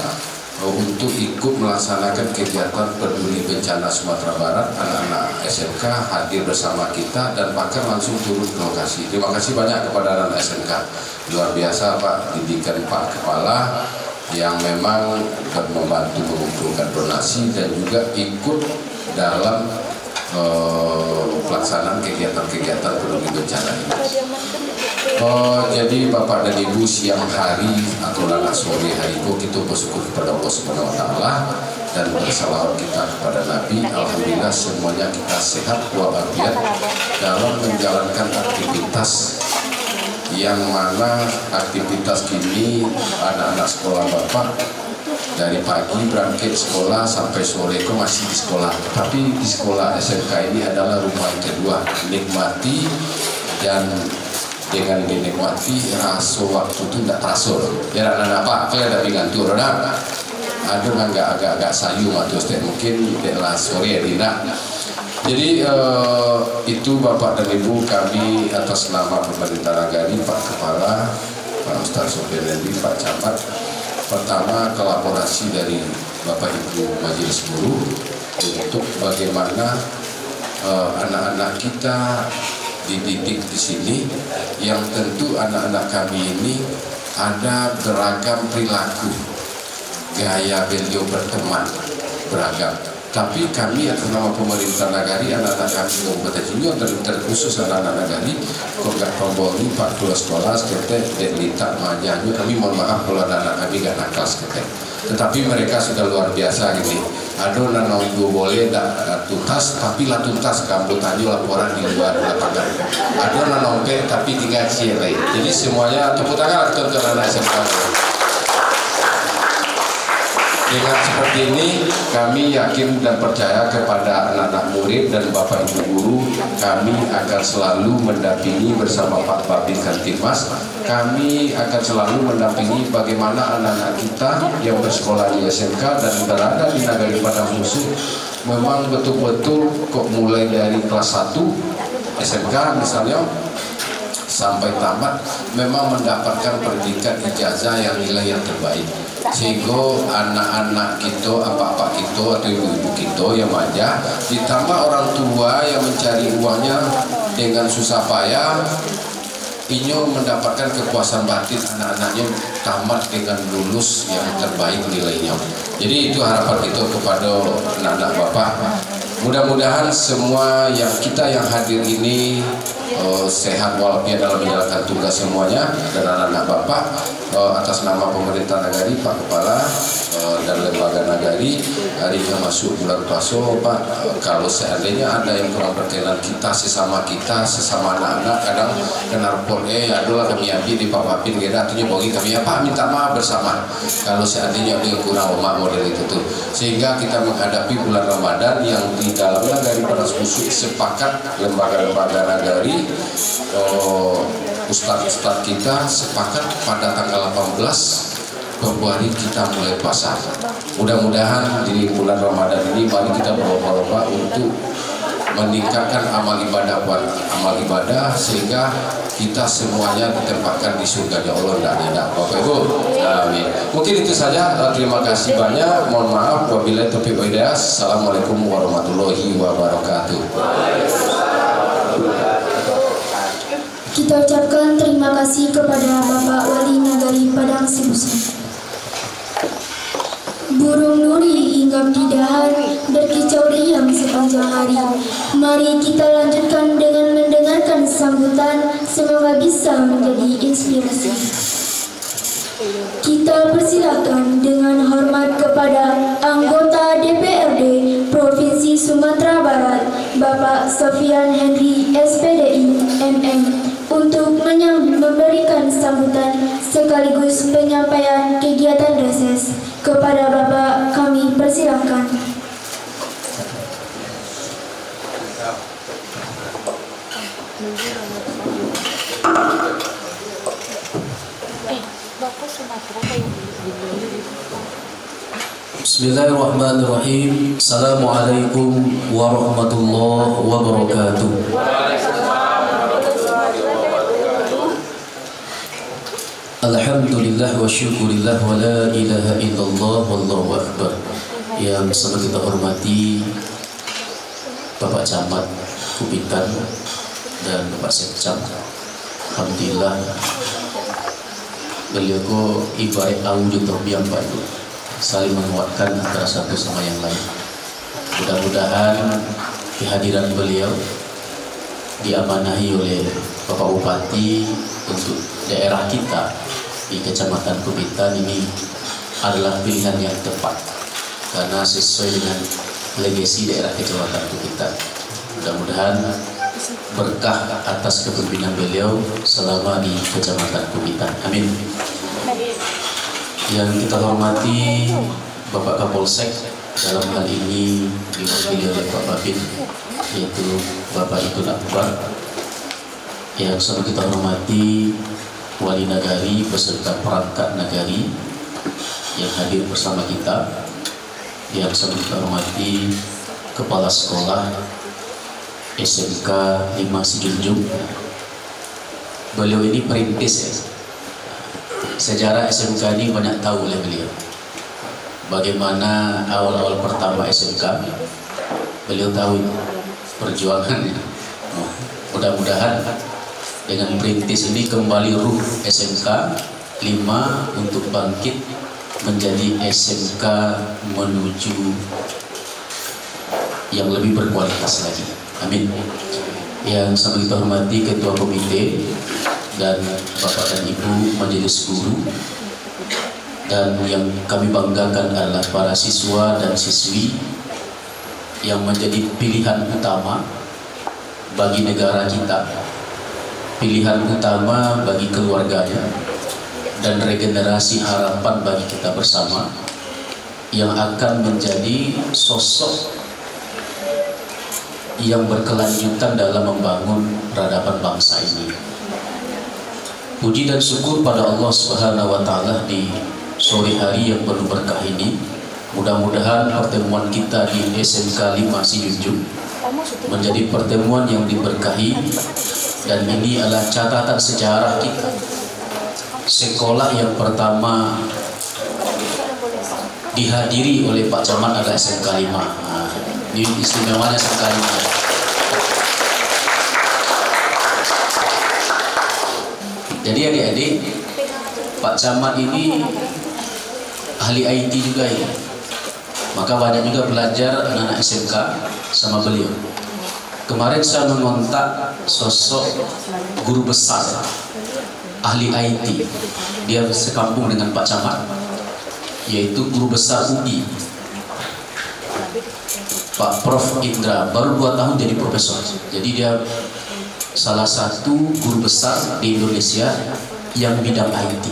untuk ikut melaksanakan kegiatan peduli bencana Sumatera Barat. Anak-anak SMK hadir bersama kita dan bahkan langsung turun ke lokasi. Terima kasih banyak kepada anak SMK, luar biasa Pak didikan Pak Kepala yang memang membantu mengumpulkan donasi dan juga ikut dalam pelaksanaan kegiatan-kegiatan peduli bencana ini. Jadi Bapak dan Ibu, siang hari atau lana sore hari itu kita bersyukur kepada Allah Subhanahu Wa Taala dan bersalawat kita kepada Nabi. Alhamdulillah semuanya kita sehat walafiat dalam menjalankan aktivitas yang mana aktivitas kini anak-anak sekolah Bapak dari pagi berangkat sekolah sampai sore kok masih di sekolah. Tapi di sekolah SMK ini adalah rumah yang kedua, nikmati dan dengan dinikmati rasa waktu itu tidak terasa. Ya anak-anak Pak, kalian ada ngantur, ada? Aduh agak sayu atau mungkin adalah sore ya tidak. Jadi itu Bapak dan Ibu kami atas nama pemerintah Nagari, Pak Kepala, Pak Ustadz Sofyan Henry, Pak Camat. Pertama, kolaborasi dari Bapak Ibu Majelis Guru untuk bagaimana anak-anak kita dididik di sini, yang tentu anak-anak kami ini ada beragam perilaku, gaya beliau berteman beragam. Tapi kami atas nama pemerintah Nagari, anak-anak kami Kabupaten Sinyo terkhusus anak-anak Nagari, Kogak Tomboli, 40 sekolah, sekitar Delita, Majanyu. Kami mohon maaf kalau anak-anak kami gak nakal sekitar. Tetapi mereka sudah luar biasa gini. Aduh nanonggu boleh tak tuntas, tapi lah tuntas kamu tanya laporan di luar lapangan. Aduh nanongke tapi tinggal cirai. Jadi semuanya tepuk tangan untuk anak SMK. Dengan seperti ini kami yakin dan percaya kepada anak-anak murid dan Bapak Ibu guru, kami akan selalu mendampingi bersama Pak Babin Kantimas. Kami akan selalu mendampingi bagaimana anak-anak kita yang bersekolah di SMK dan berada di Nagari Padang Musuh memang betul-betul kok mulai dari kelas 1 SMK misalnya sampai tamat memang mendapatkan pendidikan ijazah yang nilai yang terbaik, sehingga anak-anak kita, apa-apa kita atau ibu-ibu kita yang manja ditambah orang tua yang mencari uangnya dengan susah payah, ini mendapatkan kepuasan batin anak-anaknya tamat dengan lulus yang terbaik nilainya. Jadi itu harapan kita kepada anak-anak Bapak. Mudah-mudahan semua yang kita yang hadir ini sehat walafiat dalam menjalankan tugas semuanya, dan anak-anak Bapak atas nama pemerintah Nagari, Pak Kepala dan lembaga Nagari, hari ini masuk bulan puasa Pak, kalau seandainya ada yang kurang berkenan kita sesama anak-anak kadang kena report adalah kami ambil di Pak Papin kita artinya bagi kami Pak minta maaf bersama kalau seandainya ada yang kurang omak model itu tuh, sehingga kita menghadapi bulan Ramadan yang di dalamnya dari Padang Musuh sepakat lembaga-lembaga Nagari, ustadz-ustadz kita sepakat pada tanggal 18 Februari kita mulai puasa. Mudah-mudahan di bulan Ramadan ini mari kita berlomba-lomba untuk meningkatkan amal ibadah sehingga kita semuanya ditempatkan di surga Allah dan tidak. Bapak Ibu, amin. Mungkin itu saja. Terima kasih banyak. Mohon maaf wabillahi taufiq wal hidayah. Assalamualaikum warahmatullahi wabarakatuh. Kita ucapkan terima kasih kepada Bapak Wali Nagari Padang Sibusan. Burung nuri hinggap di dahan, berkicau riang sepanjang hari. Mari kita lanjutkan dengan mendengarkan sambutan, semoga bisa menjadi inspirasi. Kita persilakan dengan hormat kepada anggota DPRD Provinsi Sumatera Barat, Bapak Sofian Henry SPDI MM, untuk memberikan sambutan sekaligus penyampaian kegiatan reses. Kepada Bapak kami persilakan. Bismillahirrahmanirrahim. Assalamualaikum warahmatullahi wabarakatuh. Alhamdulillah wa syukurillah wa la ilaha illallah wallahu akbar. Yang sangat kita hormati Bapak Camat Kupitan dan Bapak Sekcam, alhamdulillah beliau ko ibarat awujud terbiang Pak Ibu, saling menguatkan antara satu sama yang lain. Mudah-mudahan kehadiran beliau diamanahi oleh Bapak Bupati untuk daerah kita di Kecamatan Kupitan ini adalah pilihan yang tepat karena sesuai dengan legasi daerah Kecamatan Kupitan. Mudah-mudahan berkah atas kepemimpinan beliau selama di Kecamatan Kupitan. Amin. Yang kita hormati Bapak Kapolsek, dalam hal ini diwakili oleh Pak Babin, yaitu Bapak Ibnu Akbar. Yang sangat kita hormati Wali Nagari beserta perangkat Nagari yang hadir bersama kita. Yang sangat kita hormati Kepala Sekolah SMK 5 Sijunjung. Beliau ini perintis ya. Sejarah SMK ini banyak tahu oleh beliau. Bagaimana awal-awal pertama SMK, beliau tahu perjuangannya. Mudah-mudahan dengan perintis ini kembali ruh SMK 5 untuk bangkit menjadi SMK menuju yang lebih berkualitas lagi. Amin. Yang sangat kita hormati Ketua Komite dan Bapak dan Ibu Majelis Guru, dan yang kami banggakan adalah para siswa dan siswi yang menjadi pilihan utama bagi negara kita, pilihan utama bagi keluarganya, dan regenerasi harapan bagi kita bersama. yang akan menjadi sosok yang berkelanjutan dalam membangun peradaban bangsa ini. Puji dan syukur pada Allah Subhanahu wa taala di sore hari yang penuh berkah ini. Mudah-mudahan pertemuan kita di SMK 5 Sijunjung menjadi pertemuan yang diberkahi, dan ini adalah catatan sejarah kita. Sekolah yang pertama dihadiri oleh Pak Camat adalah SMK 5. Nah, ini istimewanya SMK 5. Jadi adik-adik, Pak Camat ini ahli IT juga ya. Maka banyak juga belajar anak-anak SMK sama beliau. Kemarin saya mengontak sosok guru besar ahli IT. Dia sekampung dengan Pak Camat, yaitu guru besar UI, Pak Prof Indra, baru 2 tahun jadi profesor. Jadi dia salah satu guru besar di Indonesia yang bidang IT.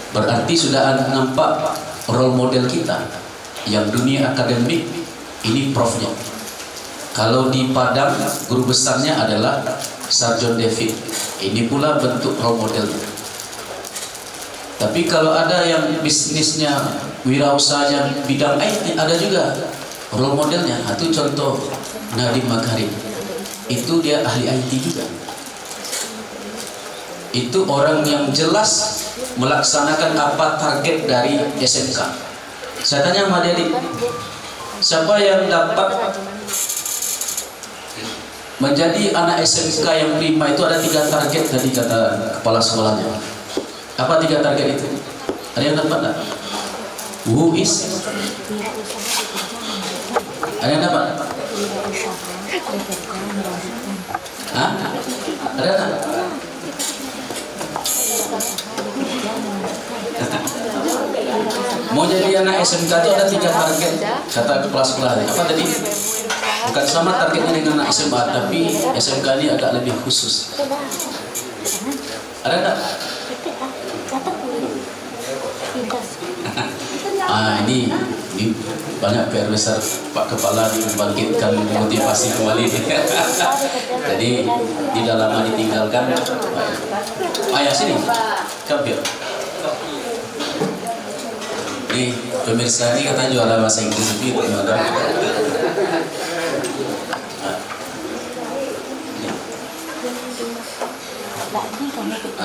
Berarti sudah nampak role model kita yang dunia akademik, ini profnya. Kalau di Padang, guru besarnya adalah Sarjon David. Ini pula bentuk role modelnya. Tapi kalau ada yang bisnisnya, wirausahanya bidang IT, ada juga role modelnya. Itu contoh Nadiem Makarim. Itu dia ahli IT juga. Itu orang yang jelas melaksanakan apa target dari SMK. Saya tanya sama adik, siapa yang dapat menjadi anak SMK yang prima? Itu ada 3 target tadi kata kepala sekolahnya. Apa 3 target itu? Ada yang dapat tak? Who is? Ada yang dapat? Hah? Ada tak? Mau jadi anak SMK itu ada 3 target kata kepala sekolah. Apa tadi? Bukan sama targetnya dengan anak SMA, tapi SMK ini agak lebih khusus. Ada tak? Ini banyak PR besar Pak Kepala membangkitkan motivasi kembali. Jadi tidak lama ditinggalkan. Ayah sini, kampir. Ini pemirsa ini katanya juara bahasa Inggris itu gimana?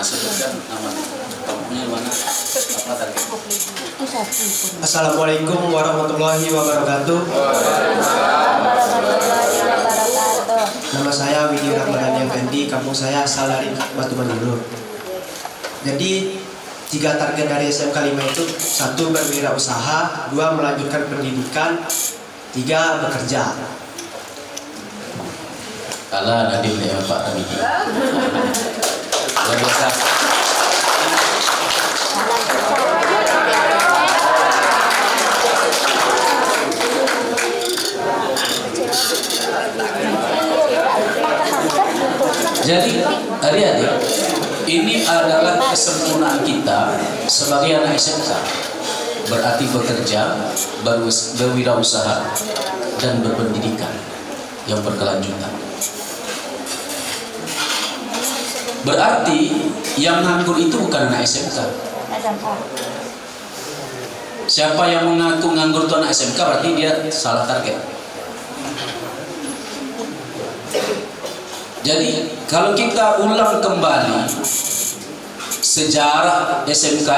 Sebutkan nama kampungnya mana? Apa tadi? Assalamualaikum warahmatullahi wabarakatuh. Nama saya Widi Ramadhani Effendi, kampung saya Salari, Batu Manilo. Jadi 3 target dari SMK 5 itu: 1 berwirausaha, 2 melanjutkan pendidikan, 3 bekerja. Kalah Nadiem ya Pak Ramidi. Luar biasa. Jadi adik-adik, ini adalah kesempurnaan kita sebagai anak SMK. Berarti bekerja, berwirausaha, dan berpendidikan yang berkelanjutan. Berarti yang nganggur itu bukan anak SMK. Siapa yang mengaku nganggur itu anak SMK, berarti dia salah target. Jadi kalau kita ulang kembali sejarah SMK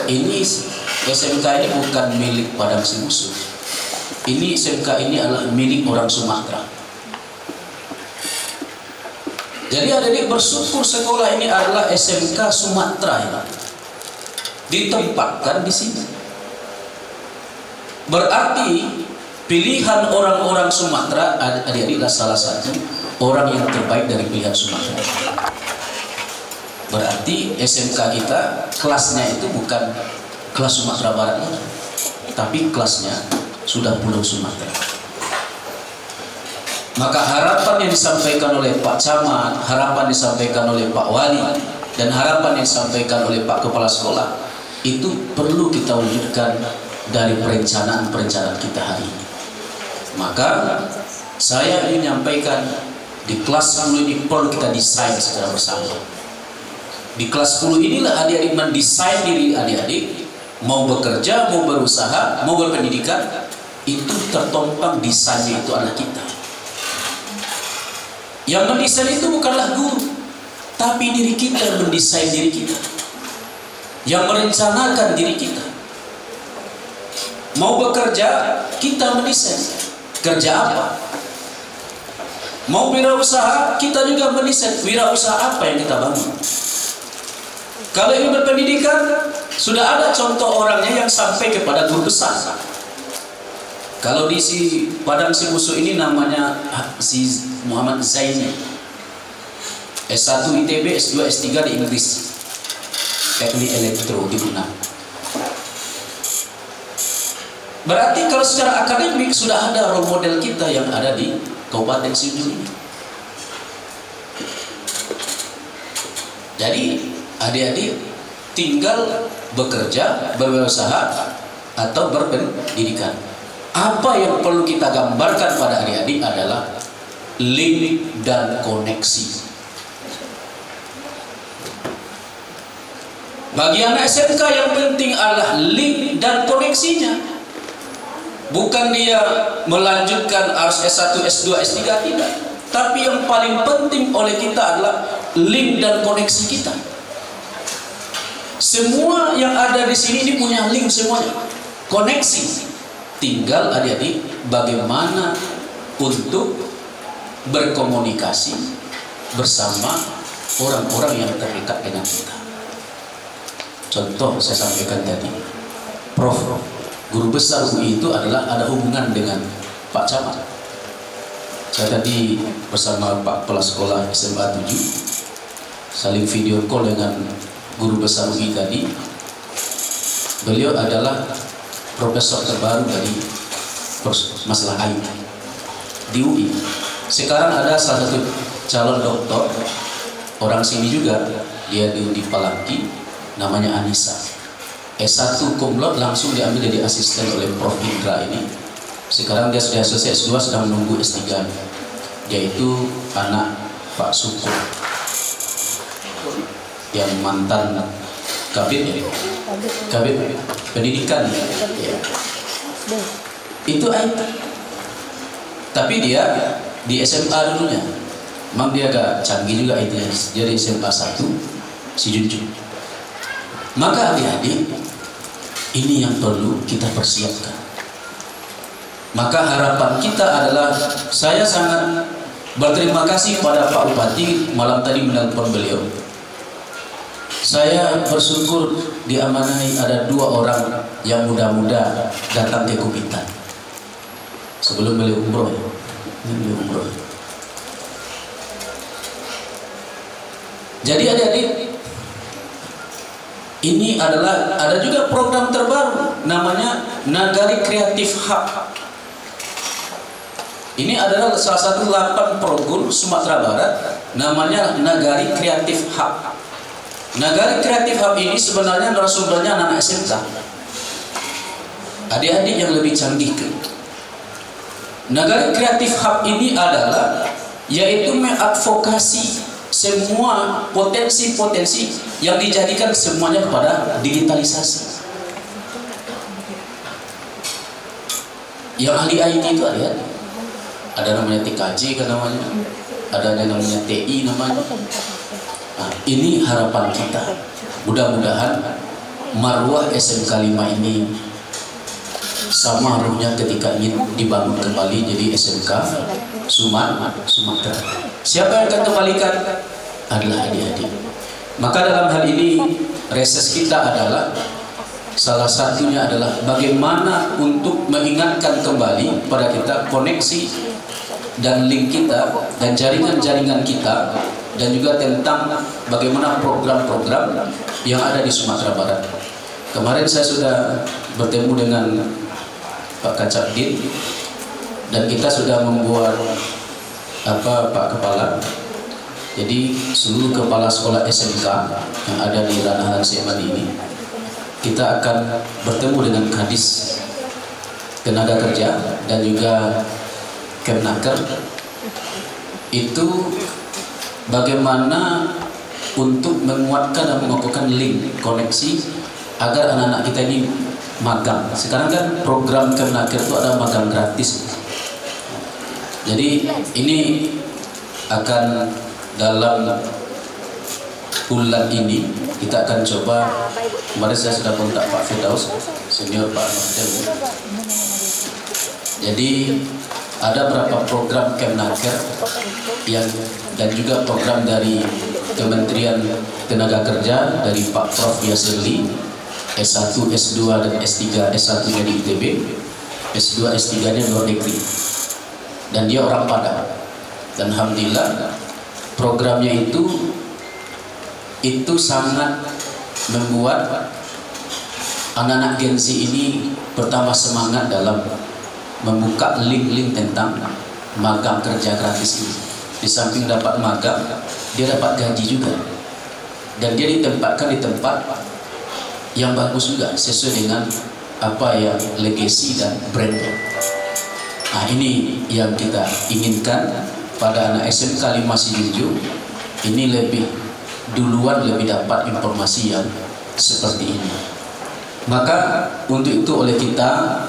ini SMK ini bukan milik Padang Simusuh. Ini SMK ini adalah milik orang Sumatera. Jadi adik-adik bersyukur sekolah ini adalah SMK Sumatera ini. Ditempatkan di sini. Berarti pilihan orang-orang Sumatera, adik-adik adalah salah satu orang yang terbaik dari pilihan Sumatera. Berarti SMK kita kelasnya itu bukan kelas Sumatera Barat, tapi kelasnya sudah Pulau Sumatera. Maka harapan yang disampaikan oleh Pak Camat, harapan disampaikan oleh Pak Wali, dan harapan yang disampaikan oleh Pak Kepala Sekolah, itu perlu kita wujudkan dari perencanaan-perencanaan kita hari ini. Maka saya ingin menyampaikan di kelas 10 ini perlu kita desain secara bersama. Di kelas 10 inilah adik-adik mendesain diri adik-adik, mau bekerja, mau berusaha, mau berpendidikan, itu tertompang desainnya itu adalah kita. Yang mendesain itu bukanlah guru, tapi diri kita yang mendesain diri kita, yang merencanakan diri kita. Mau bekerja, kita mendesain kerja apa. Mau wirausaha, kita juga mendesain wirausaha apa yang kita bangun. Kalau ingin berpendidikan, sudah ada contoh orangnya yang sampai kepada guru besar. Kalau di Padang Sibusu ini namanya si Muhammad Zaini, S1 ITB, S2, S3 di Inggris, teknik elektro di Guna. Berarti kalau secara akademik sudah ada role model kita yang ada di Kabupaten Sibusu ini. Jadi adik-adik tinggal bekerja, berwirausaha atau berpendidikan. Apa yang perlu kita gambarkan pada adik-adik adalah link dan koneksi. Bagi anak SMK yang penting adalah link dan koneksinya. Bukan dia melanjutkan harus S1, S2, S3, tidak. Tapi yang paling penting oleh kita adalah link dan koneksi kita. Semua yang ada di sini ini punya link semuanya, koneksi. Tinggal adik-adik bagaimana untuk berkomunikasi bersama orang-orang yang terdekat dengan kita. Contoh saya sampaikan tadi, Prof, guru besar UI itu adalah ada hubungan dengan Pak Camat. Saya tadi bersama Pak Kepala Sekolah SMA 7 saling video call dengan guru besar UI tadi. Beliau adalah profesor terbaru dari masalah air di UI. Sekarang ada salah satu calon doktor orang sini juga, dia di Palangki, namanya Anissa. S1 cum laude langsung diambil jadi asisten oleh Prof Indra ini. Sekarang dia sudah selesai S2, sedang menunggu S3, yaitu anak Pak Suko yang mantan Kabit ya, Kabit pendidikan ya. Itu IT. Tapi dia di SMA dulunya, memang dia agak canggih juga itu ya. Jadi SMA 1 si Junjung. Maka adik-adik, ini yang perlu kita persiapkan. Maka harapan kita adalah, saya sangat berterima kasih pada Pak Bupati malam tadi menelpon beliau. Saya bersyukur diamanahi ada 2 orang yang muda-muda datang ke Kupitan sebelum beliau umroh ya. Beliau umroh. Jadi adik-adik, ini adalah ada juga program terbaru namanya Nagari Kreatif Hub. Ini adalah salah satu 8 program Sumatera Barat namanya Nagari Kreatif Hub. Nagari Kreatif Hub ini sebenarnya narasumbernya anak SMK, adik-adik yang lebih canggih. Nagari Kreatif Hub ini adalah yaitu mengadvokasi semua potensi-potensi yang dijadikan semuanya kepada digitalisasi. Yang ahli IT itu ada namanya TKJ kan namanya, ada namanya TI namanya. Nah, ini harapan kita. Mudah-mudahan marwah SMK 5 ini sama ruhnya ketika ingin dibangun kembali jadi SMK Sumatera. Siapa yang akan kembalikan? Adalah adik-adik. Maka dalam hal ini reses kita adalah salah satunya adalah bagaimana untuk mengingatkan kembali pada kita koneksi dan link kita dan jaringan-jaringan kita, dan juga tentang bagaimana program-program yang ada di Sumatera Barat. Kemarin saya sudah bertemu dengan Pak Kacapdin dan kita sudah membuat Pak Kepala. Jadi seluruh kepala sekolah SMK yang ada di ranah SMA ini kita akan bertemu dengan Kadis Tenaga Kerja dan juga Kemnaker. Itu bagaimana untuk menguatkan dan mengokohkan link koneksi agar anak-anak kita ini magang. Sekarang kan program Kemnaker itu ada magang gratis. Jadi ini akan dalam bulan ini kita akan coba. Kemarin saya sudah kontak Pak Firdaus, senior Pak Nofdel. Jadi ada beberapa program Kemnaker yang dan juga program dari Kementerian Tenaga Kerja dari Pak Prof Yasirli, S1, S2 dan S3. S1-nya di ITB, S2, S3-nya luar negeri. Dan dia orang Padang. Dan alhamdulillah programnya itu sangat membuat anak-anak Gen Z ini pertama semangat dalam membuka link-link tentang magang kerja gratis ini. Di samping dapat magang, dia dapat gaji juga. Dan dia ditempatkan di tempat yang bagus juga, sesuai dengan apa yang legacy dan brandnya. Nah, ini yang kita inginkan pada anak SMK 5 Sijunjung. Ini lebih duluan lebih dapat informasi yang seperti ini. Maka untuk itu oleh kita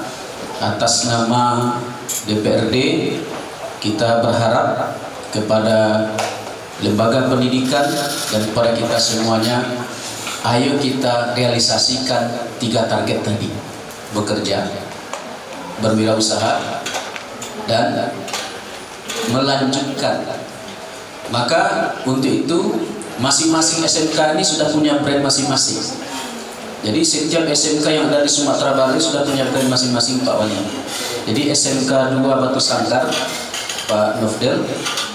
atas nama DPRD kita berharap kepada lembaga pendidikan dan kepada kita semuanya, ayo kita realisasikan 3 target tadi: bekerja, berwirausaha, dan melanjutkan. Maka untuk itu masing-masing SMK ini sudah punya brand masing-masing. Jadi setiap SMK yang ada di Sumatera Barat sudah punya brand masing-masing, Pak Wali. Jadi SMK 2 Batu Sangkar, Pak Nofdel,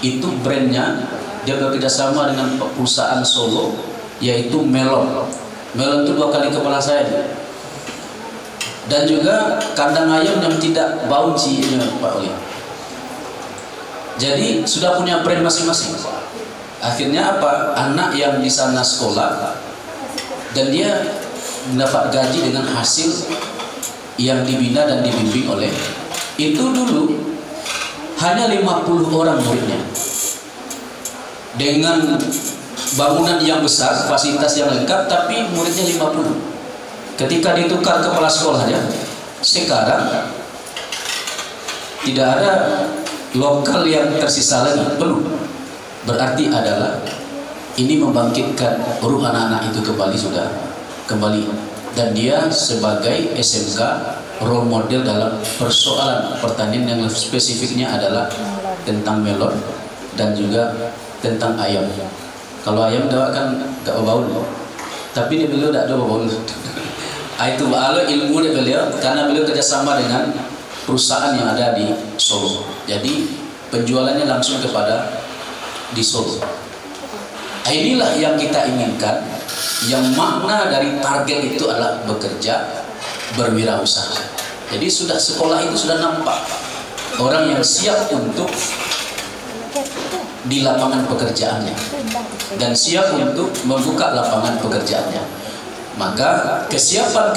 itu brandnya dia bekerjasama dengan perusahaan Solo, yaitu Melon. Melon itu 2 kali kepala saya. Dan juga kandang ayam yang tidak bouncy ini, Pak Wali. Jadi sudah punya brand masing-masing. Akhirnya apa? Anak yang di sana sekolah dan dia mendapat gaji dengan hasil yang dibina dan dibimbing oleh itu. Dulu hanya 50 orang muridnya dengan bangunan yang besar, fasilitas yang lengkap, tapi muridnya 50. Ketika ditukar kepala sekolahnya, sekarang tidak ada lokal yang tersisa lagi, penuh. Berarti adalah ini membangkitkan ruh anak-anak itu kembali, dan dia sebagai SMK role model dalam persoalan pertanian yang spesifiknya adalah tentang melon dan juga tentang ayam. Kalau ayam dia kan gak bau, tapi dia beliau tidak ada bau. Itu ilmu dia beliau, karena beliau kerjasama dengan perusahaan yang ada di Solo. Jadi penjualannya langsung kepada di Solo. Inilah yang kita inginkan. Yang makna dari target itu adalah bekerja, berwirausaha. Jadi sudah sekolah itu sudah nampak orang yang siap untuk di lapangan pekerjaannya dan siap untuk membuka lapangan pekerjaannya. Maka kesiapan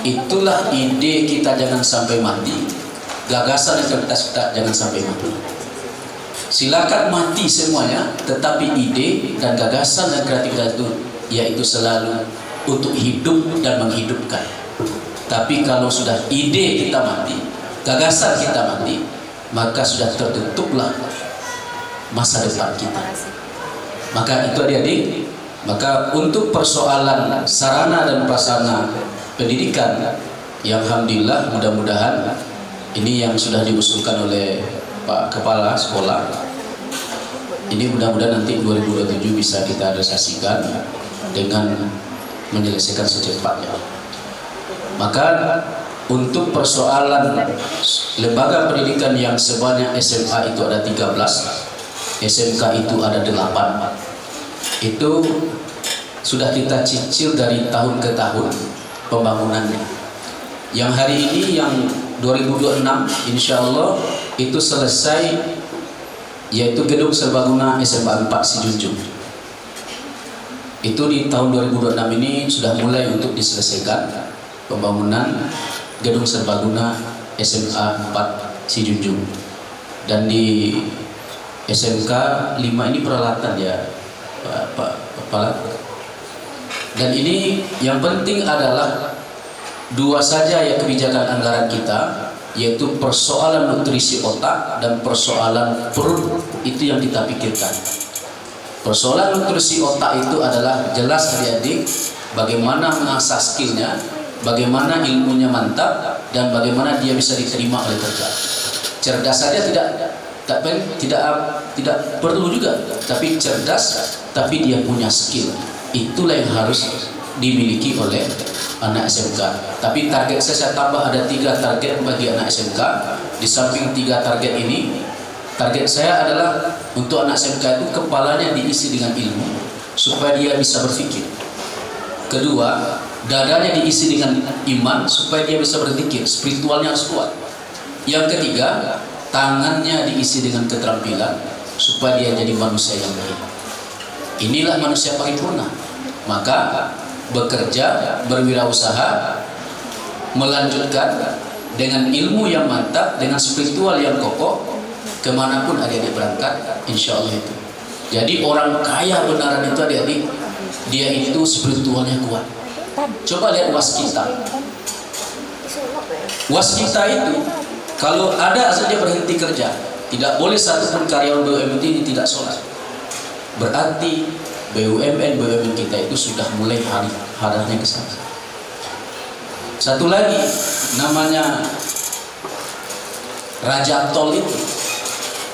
itulah ide kita jangan sampai mati, gagasan dan kreativitas kita jangan sampai mati. Silakan mati semuanya, tetapi ide dan gagasan dan kreativitas itu yaitu selalu untuk hidup dan menghidupkan. Tapi kalau sudah ide kita mati, gagasan kita mati, maka sudah tertutuplah masa depan kita. Maka itu adik-adik, maka untuk persoalan sarana dan prasarana pendidikan yang alhamdulillah mudah-mudahan ini yang sudah diusulkan oleh Pak Kepala Sekolah, ini mudah-mudahan nanti 2027 bisa kita realisasikan dengan menyelesaikan secepatnya. Maka untuk persoalan lembaga pendidikan yang sebanyak SMA itu ada 13, SMK itu ada 8. Itu sudah kita cicil dari tahun ke tahun pembangunannya. Yang hari ini yang 2026 insya Allah itu selesai, yaitu gedung serbaguna SMA 4 Sijunjung. Itu di tahun 2026 ini sudah mulai untuk diselesaikan pembangunan gedung serbaguna SMA 4 Sijunjung. Dan di SMK 5 ini peralatan ya Pak Kepala. Dan ini yang penting adalah dua saja ya kebijakan anggaran kita, yaitu persoalan nutrisi otak dan persoalan perut, itu yang kita pikirkan. Persoalan nutrisi otak itu adalah jelas adik-adik bagaimana mengasah skillnya, bagaimana ilmunya mantap, dan bagaimana dia bisa diterima oleh kerja. Cerdas saja tidak perlu juga, tapi cerdas tapi dia punya skill, itulah yang harus dimiliki oleh anak SMK. Tapi target saya tambah ada 3 target bagi anak SMK. Di samping 3 target ini, target saya adalah untuk anak SMK itu kepalanya diisi dengan ilmu supaya dia bisa berpikir. Kedua, dadanya diisi dengan iman supaya dia bisa berzikir, spiritualnya harus kuat. Yang ketiga, tangannya diisi dengan keterampilan supaya dia jadi manusia yang baik. Inilah manusia paripurna. Maka bekerja, berwirausaha, melanjutkan dengan ilmu yang mantap, dengan spiritual yang kokoh, kemanapun adik-adik berangkat, insya Allah itu. Jadi orang kaya benaran itu adik-adik, dia itu spiritualnya kuat. Coba lihat waskita. Waskita itu kalau ada saja berhenti kerja, tidak boleh satupun karyawan BUMN ini tidak sholat. Berarti BUMN kita itu sudah mulai arahnya ke sana. Satu lagi namanya Raja Tol itu,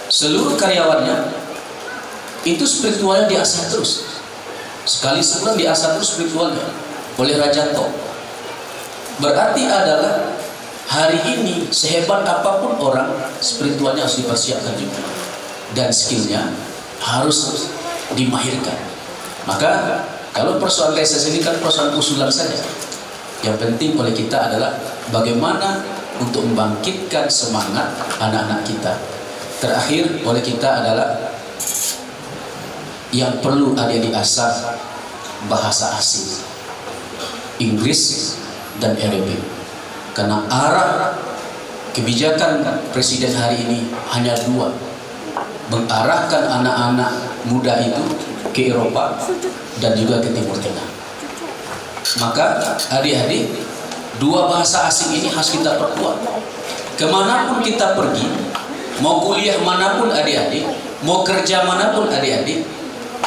seluruh karyawannya itu spiritualnya diasah terus. Sekali sebulan diasah terus spiritualnya oleh Raja Tol. Berarti adalah hari ini sehebat apapun orang, spiritualnya harus dipersiapkan juga, dan skillnya harus dimahirkan. Maka kalau persoalan reses ini kan persoalan usulan saja. Yang penting oleh kita adalah bagaimana untuk membangkitkan semangat anak-anak kita. Terakhir oleh kita adalah yang perlu ada diasah bahasa asing, Inggris dan Arabic. Karena arah kebijakan Presiden hari ini hanya 2, mengarahkan anak-anak muda itu ke Eropa dan juga ke Timur Tengah. Maka adik-adik, 2 bahasa asing ini harus kita perkuat. Kemanapun kita pergi, mau kuliah manapun adik-adik, mau kerja manapun adik-adik,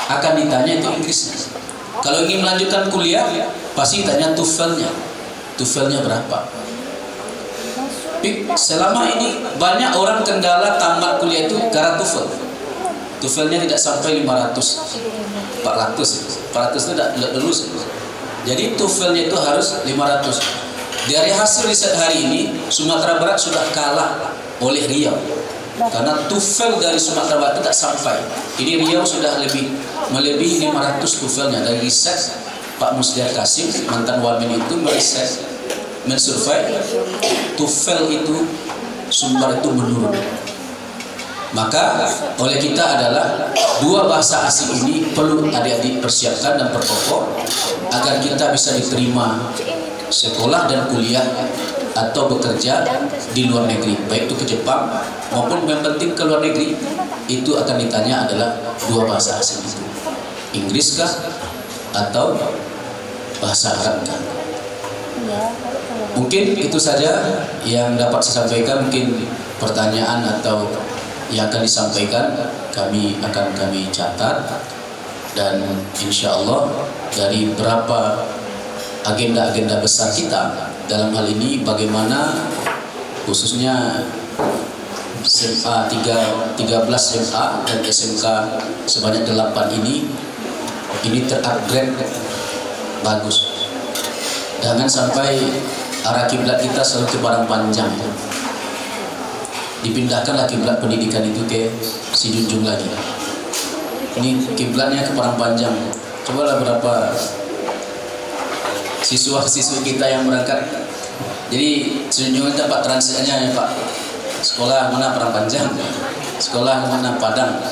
akan ditanya itu Inggrisnya. Kalau ingin melanjutkan kuliah, pasti tanya TOEFL-nya berapa. Selama ini banyak orang kendala tamat kuliah itu karena TOEFL. TOEFL-nya tidak sampai 400 itu tidak lulus. Jadi TOEFL-nya itu harus 500. Dari hasil riset hari ini, Sumatera Barat sudah kalah oleh Riau. Karena TOEFL dari Sumatera Barat tidak sampai. Ini Riau sudah melebihi 500 TOEFL-nya. Dari riset Pak Musliar Kasim, mantan Wamen itu meriset, mensurvey TOEFL itu Sumbar itu menurun. Maka oleh kita adalah 2 bahasa asing ini perlu adik-adik persiapkan dan perkokoh agar kita bisa diterima sekolah dan kuliah atau bekerja di luar negeri, baik itu ke Jepang maupun yang penting ke luar negeri. Itu akan ditanya adalah 2 bahasa asing itu, Inggris kah atau bahasa Arab kah. Mungkin itu saja yang dapat saya sampaikan. Mungkin pertanyaan atau yang akan disampaikan akan kami catat, dan insya Allah dari berapa agenda-agenda besar kita dalam hal ini, bagaimana khususnya SMA 13 SMA dan SMK sebanyak 8 ini terupgrade bagus. Jangan sampai arah kiblat kita selalu ke Padang Panjang. Dipindahkanlah kiblat pendidikan itu ke Sijunjung lagi. Ini kiblatnya ke Padang Panjang. Cobalah berapa siswa-siswi kita yang berangkat. Jadi Sijunjung itu Pak transitnya ya Pak. Sekolah mana Padang Panjang, sekolah mana Padang.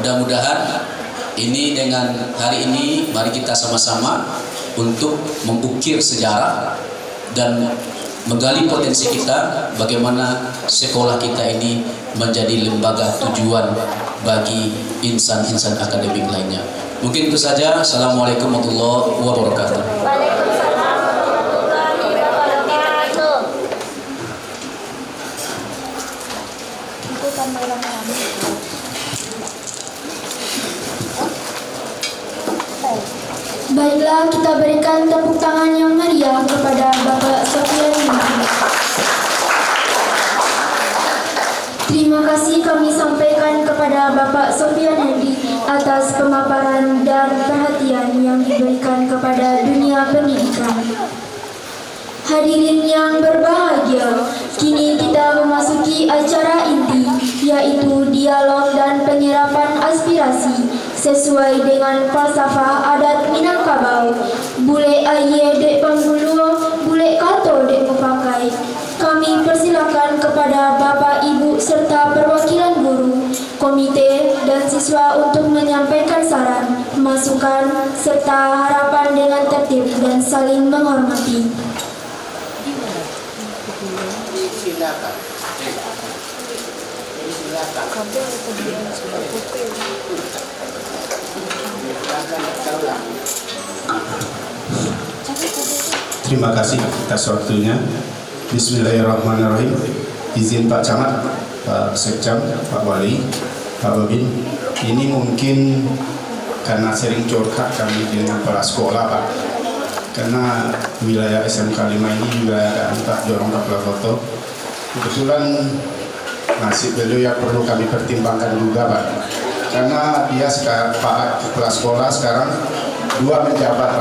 Mudah-mudahan Ini dengan hari ini mari kita sama-sama untuk mengukir sejarah dan menggali potensi kita, bagaimana sekolah kita ini menjadi lembaga tujuan bagi insan-insan akademik lainnya. Mungkin itu saja. Assalamualaikum warahmatullahi wabarakatuh. Baiklah, kita berikan tepuk tangan yang meriah kepada Bapak Sofian Henry. Terima kasih kami sampaikan kepada Bapak Sofian Henry atas pemaparan dan perhatian yang diberikan kepada dunia pendidikan. Hadirin yang berbahagia, kini kita memasuki acara inti, yaitu dialog dan penyerapan aspirasi sesuai dengan falsafah adat Minangkabau. Bule aye dek pangguluo, bule kato dek mupakai. Kami persilakan kepada Bapak, Ibu, serta perwakilan guru, komite, dan siswa untuk menyampaikan saran, masukan, serta harapan dengan tertib dan saling menghormati. Terima kasih atas waktunya. Bismillahirrahmanirrahim. Izin Pak Camat, Pak Sekcam, Pak Wali, Pak Babin. Ini mungkin karena sering curhat kami dengan kepala sekolah, Pak. Karena wilayah SMK 5 ini wilayah Pak Jorong Kepala Foto. Kebetulan nasib beliau yang perlu kami pertimbangkan juga, Pak. Karena dia sekarang Pak Kepala Sekolah sekarang 2 menjabat,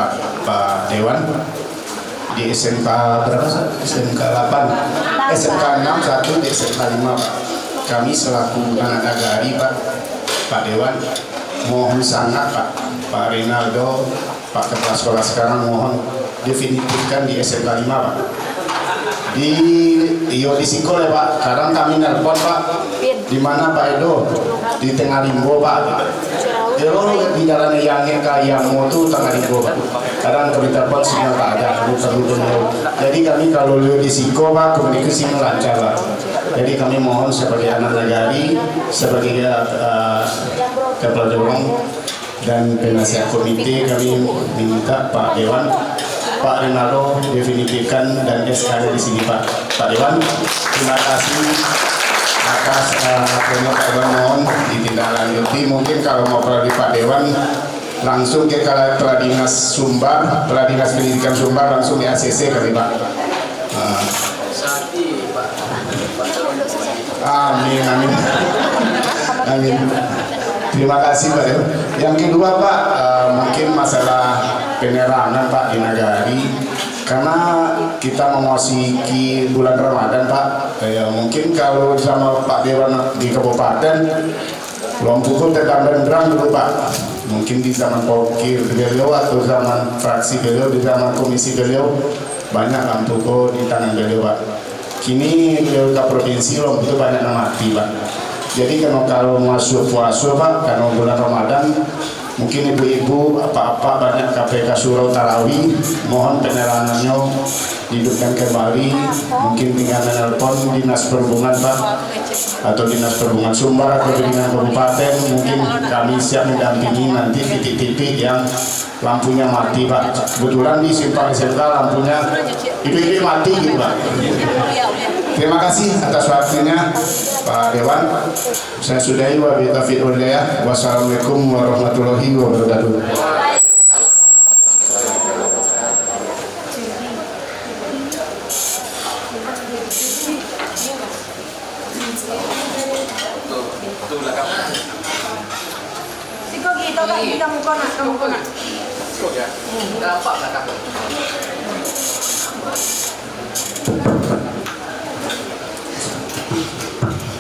Pak Dewan di SMK berapa? SMK 8, SMK 6, 1 di SMK 5, Pak. Kami selaku anak nagari, Pak Dewan, mohon sangat Pak Rinaldo, Pak Kepala Sekolah sekarang mohon definitifkan di SMK 5, Pak. Di Singkol ya, Pak. Sekarang kami nelpon, Pak. Di mana Pak Edo? Di Tengah Limbo, Pak. Kalau di jalan yang Yamu itu Tengah Limbo, Pak. Sekarang kami telepon sinyal tak ada. Jadi kami kalau di Singkol, Pak, komunikasi lancar, Pak. Jadi kami mohon sebagai anak nagari, sebagai kepala dorong dan penasihat komite, kami minta Pak Dewan, Pak Rinaldo definitifkan dan SK di sini, Pak Dewan. Terima kasih atas Pak Dewan, mohon ditindaklanjuti. Mungkin kalau mau pergi Pak Dewan langsung ke Kepala Dinas Sumbar, Kepala Dinas Pendidikan Sumbar, langsung di ACC kali, Pak. Amin, amin, amin. Terima kasih, Pak. Yang kedua, Pak, mungkin masalah penerangan, Pak, di nagari. Karena kita memasuki bulan Ramadan, Pak. Mungkin kalau sama Pak Dewan di kabupaten, Lompukul tentang benderang dulu, Pak. Mungkin di zaman Pokir beliau atau zaman fraksi beliau, di zaman komisi beliau, banyak Lompukul di tangan beliau, Pak. Kini beliau ke provinsi Lompukul banyak mati, Pak. Jadi kalau masuk puasa, Pak, karena bulan Ramadan, mungkin ibu-ibu apa-apa banyak KPK surau tarawih, mohon penerangannya dihidupkan kembali. Mungkin tinggal menelpon dinas perhubungan, Pak, atau dinas perhubungan Sumbar atau dinas kabupaten. Mungkin kami siap mendampingi nanti titik-titik yang lampunya mati, Pak. Kebetulan di simpang SMK lampunya itu mati gitu, Pak. Terima kasih atas waktunya, Pak Dewan. Saya sudahi wa billahi taufiq wal hidayah. Wassalamualaikum warahmatullahi wabarakatuh.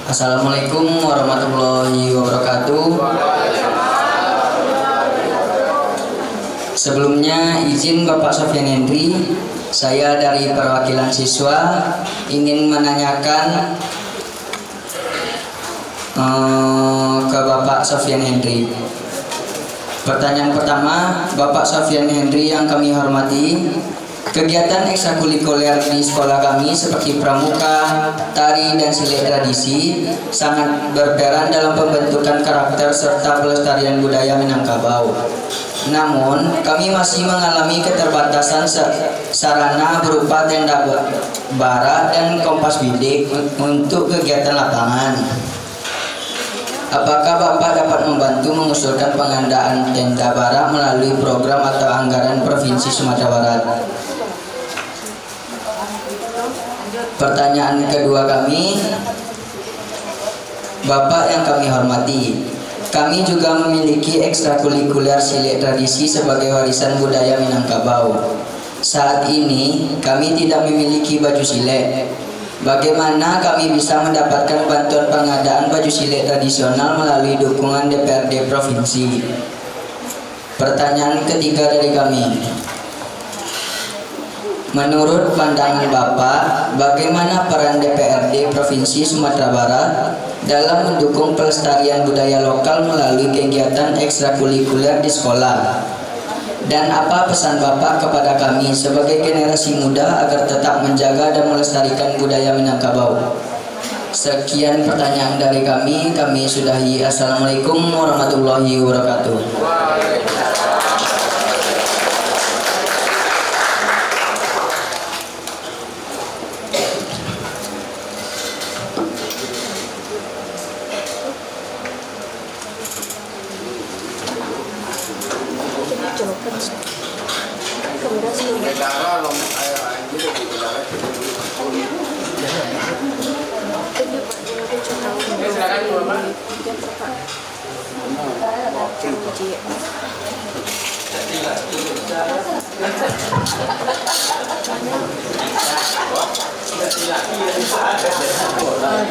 Assalamualaikum warahmatullahi wabarakatuh. Sebelumnya izin Bapak Sofian Henry, saya dari perwakilan siswa ingin menanyakan ke Bapak Sofian Henry. Pertanyaan pertama, Bapak Sofyan Henry yang kami hormati, kegiatan ekstrakurikuler di sekolah kami seperti pramuka, tari, dan silat tradisi sangat berperan dalam pembentukan karakter serta pelestarian budaya Minangkabau. Namun, kami masih mengalami keterbatasan sarana berupa tenda bara dan kompas bidik untuk kegiatan lapangan. Apakah Bapak dapat membantu mengusulkan pengadaan tenda bara melalui program atau anggaran Provinsi Sumatera Barat? Pertanyaan kedua kami, Bapak yang kami hormati, kami juga memiliki ekstrakurikuler silat tradisi sebagai warisan budaya Minangkabau. Saat ini kami tidak memiliki baju silat. Bagaimana kami bisa mendapatkan bantuan pengadaan baju silat tradisional melalui dukungan DPRD Provinsi? Pertanyaan ketiga dari kami, menurut pandangan Bapak, bagaimana peran DPRD Provinsi Sumatera Barat dalam mendukung pelestarian budaya lokal melalui kegiatan ekstrakurikuler di sekolah? Dan apa pesan Bapak kepada kami sebagai generasi muda agar tetap menjaga dan melestarikan budaya Minangkabau? Sekian pertanyaan dari kami sudahi. Assalamualaikum warahmatullahi wabarakatuh.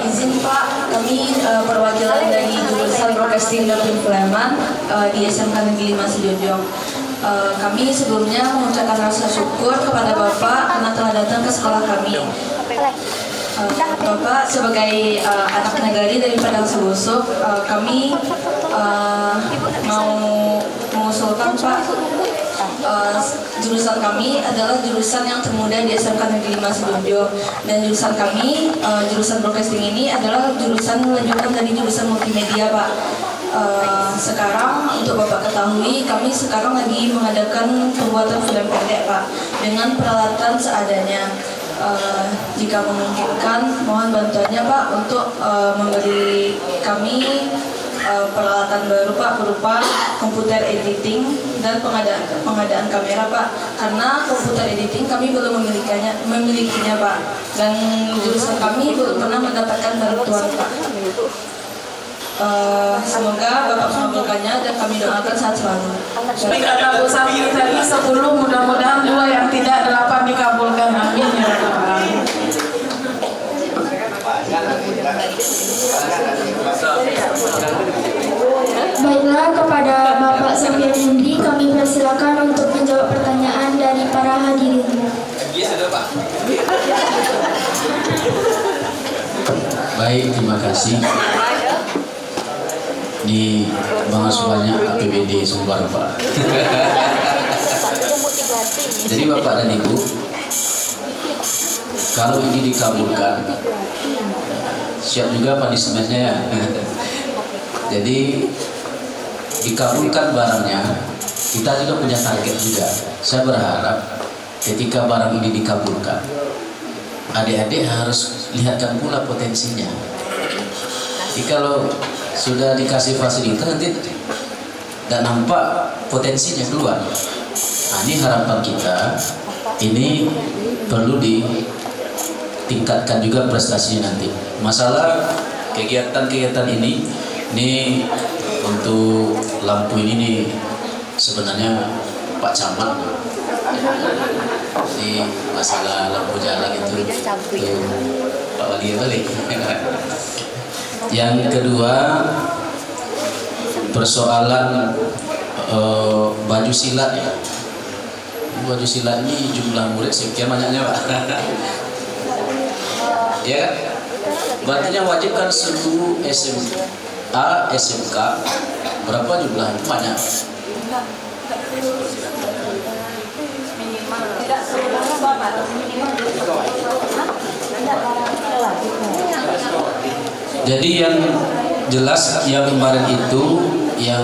Izin Pak, kami perwakilan dari jurusan Broadcasting dan Perfilman di SMK Negeri 5 Sijojong. Kami sebelumnya mengucapkan rasa syukur kepada Bapak karena telah datang ke sekolah kami. Bapak sebagai anak negari dari Padang Sebusuk, kami mau mengusulkan Pak, jurusan kami adalah jurusan yang termuda di SMK Negeri 5 Sidoarjo, dan jurusan kami, jurusan broadcasting ini adalah jurusan lanjutan dari jurusan multimedia Pak. Sekarang untuk Bapak ketahui, kami sekarang lagi mengadakan pembuatan film pendek Pak dengan peralatan seadanya. Jika memungkinkan, mohon bantuannya Pak untuk memberi kami peralatan baru Pak berupa komputer editing dan pengadaan kamera Pak, karena komputer editing kami belum memilikinya Pak, dan jurusan kami belum pernah mendapatkan bantuan Pak. Semoga Bapak mengabulkannya dan kami doakan sehat selalu. Kata Bu Sami tadi 10, mudah-mudahan 2 yang tidak 8 dikabulkan. Amin ya Rabbal Alamin. Baiklah, kepada Bapak Sofyan Henry kami persilakan untuk menjawab pertanyaan dari para hadirin. Baik, terima kasih. Di pengasuhannya APBD Sumbar Pak. Jadi Bapak dan Ibu, kalau ini dikabulkan, siap juga punishment-nya ya. Jadi dikabulkan barangnya, kita juga punya target juga. Saya berharap ketika barang ini dikabulkan, adik-adik harus lihatkan pula potensinya. Jadi kalau sudah dikasih fasilitas nanti tidak nampak potensinya keluar. Nah, ini harapan kita, ini perlu ditingkatkan juga prestasinya nanti. Masalah kegiatan-kegiatan ini untuk lampu ini sebenarnya Pak Camat. Jadi masalah lampu jalan itu Pak Wali balik. Yang kedua, persoalan baju silat ya. Baju silat ini jumlah murid sekian banyaknya Pak. Ya, berarti wajib kan seluruh SMA, SMK berapa jumlahnya? Banyak. Jadi yang jelas yang kemarin itu yang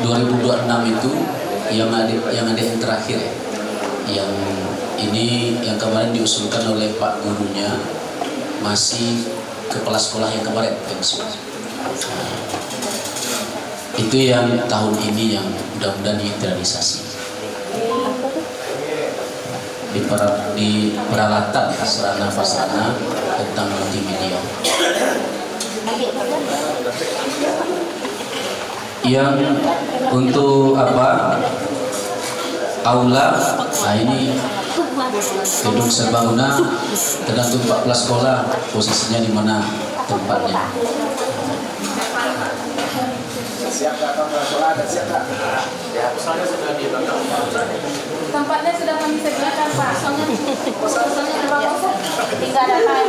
2026 itu yang ada yang terakhir ya. Yang ini yang kemarin diusulkan oleh Pak Gurunya masih kepala sekolah yang kemarin pensiun. Itu yang tahun ini yang mudah-mudahan direalisasi. Di peralatan sarana prasarana tentang multimedia. Yang untuk apa? Aula, nah ini gedung serbaguna tergantung 14 sekolah posisinya di mana tempatnya. Tempatnya sudah kami sediakan, Pak. Tinggal datang.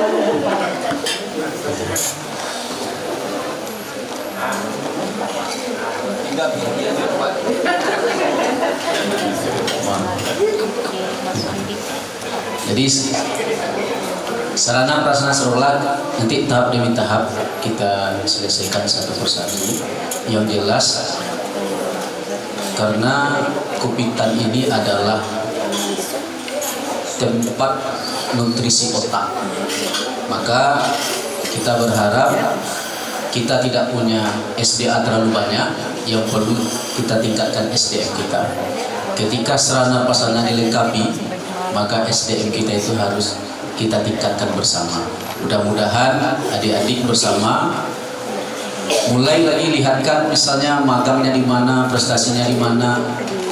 Jadi sarana prasarana sekolah nanti tahap demi tahap kita selesaikan satu persatu. Yang jelas karena Kupitan ini adalah tempat nutrisi otak, maka kita berharap kita tidak punya SDA terlalu banyak, yang perlu kita tingkatkan SDM kita. Ketika sarana prasarana dilengkapi, maka SDM kita itu harus kita tingkatkan bersama. Mudah-mudahan adik-adik bersama mulai lagi lihatkan misalnya magangnya di mana, prestasinya di mana.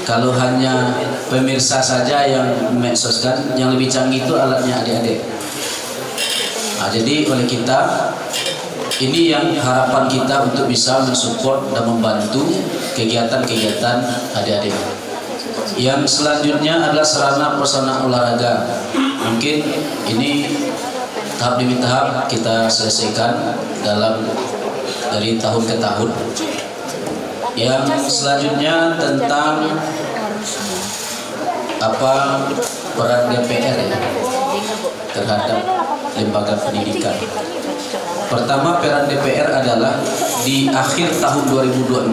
Kalau hanya pemirsa saja yang medsoskan, yang lebih canggih itu alatnya adik-adik. Nah, jadi oleh kita ini yang harapan kita untuk bisa mensupport dan membantu kegiatan-kegiatan adik-adik. Yang selanjutnya adalah sarana prasarana olahraga. Mungkin ini tahap demi tahap kita selesaikan dari tahun ke tahun. Yang selanjutnya tentang peran DPR ya, terhadap lembaga pendidikan. Pertama, peran DPR adalah di akhir tahun 2026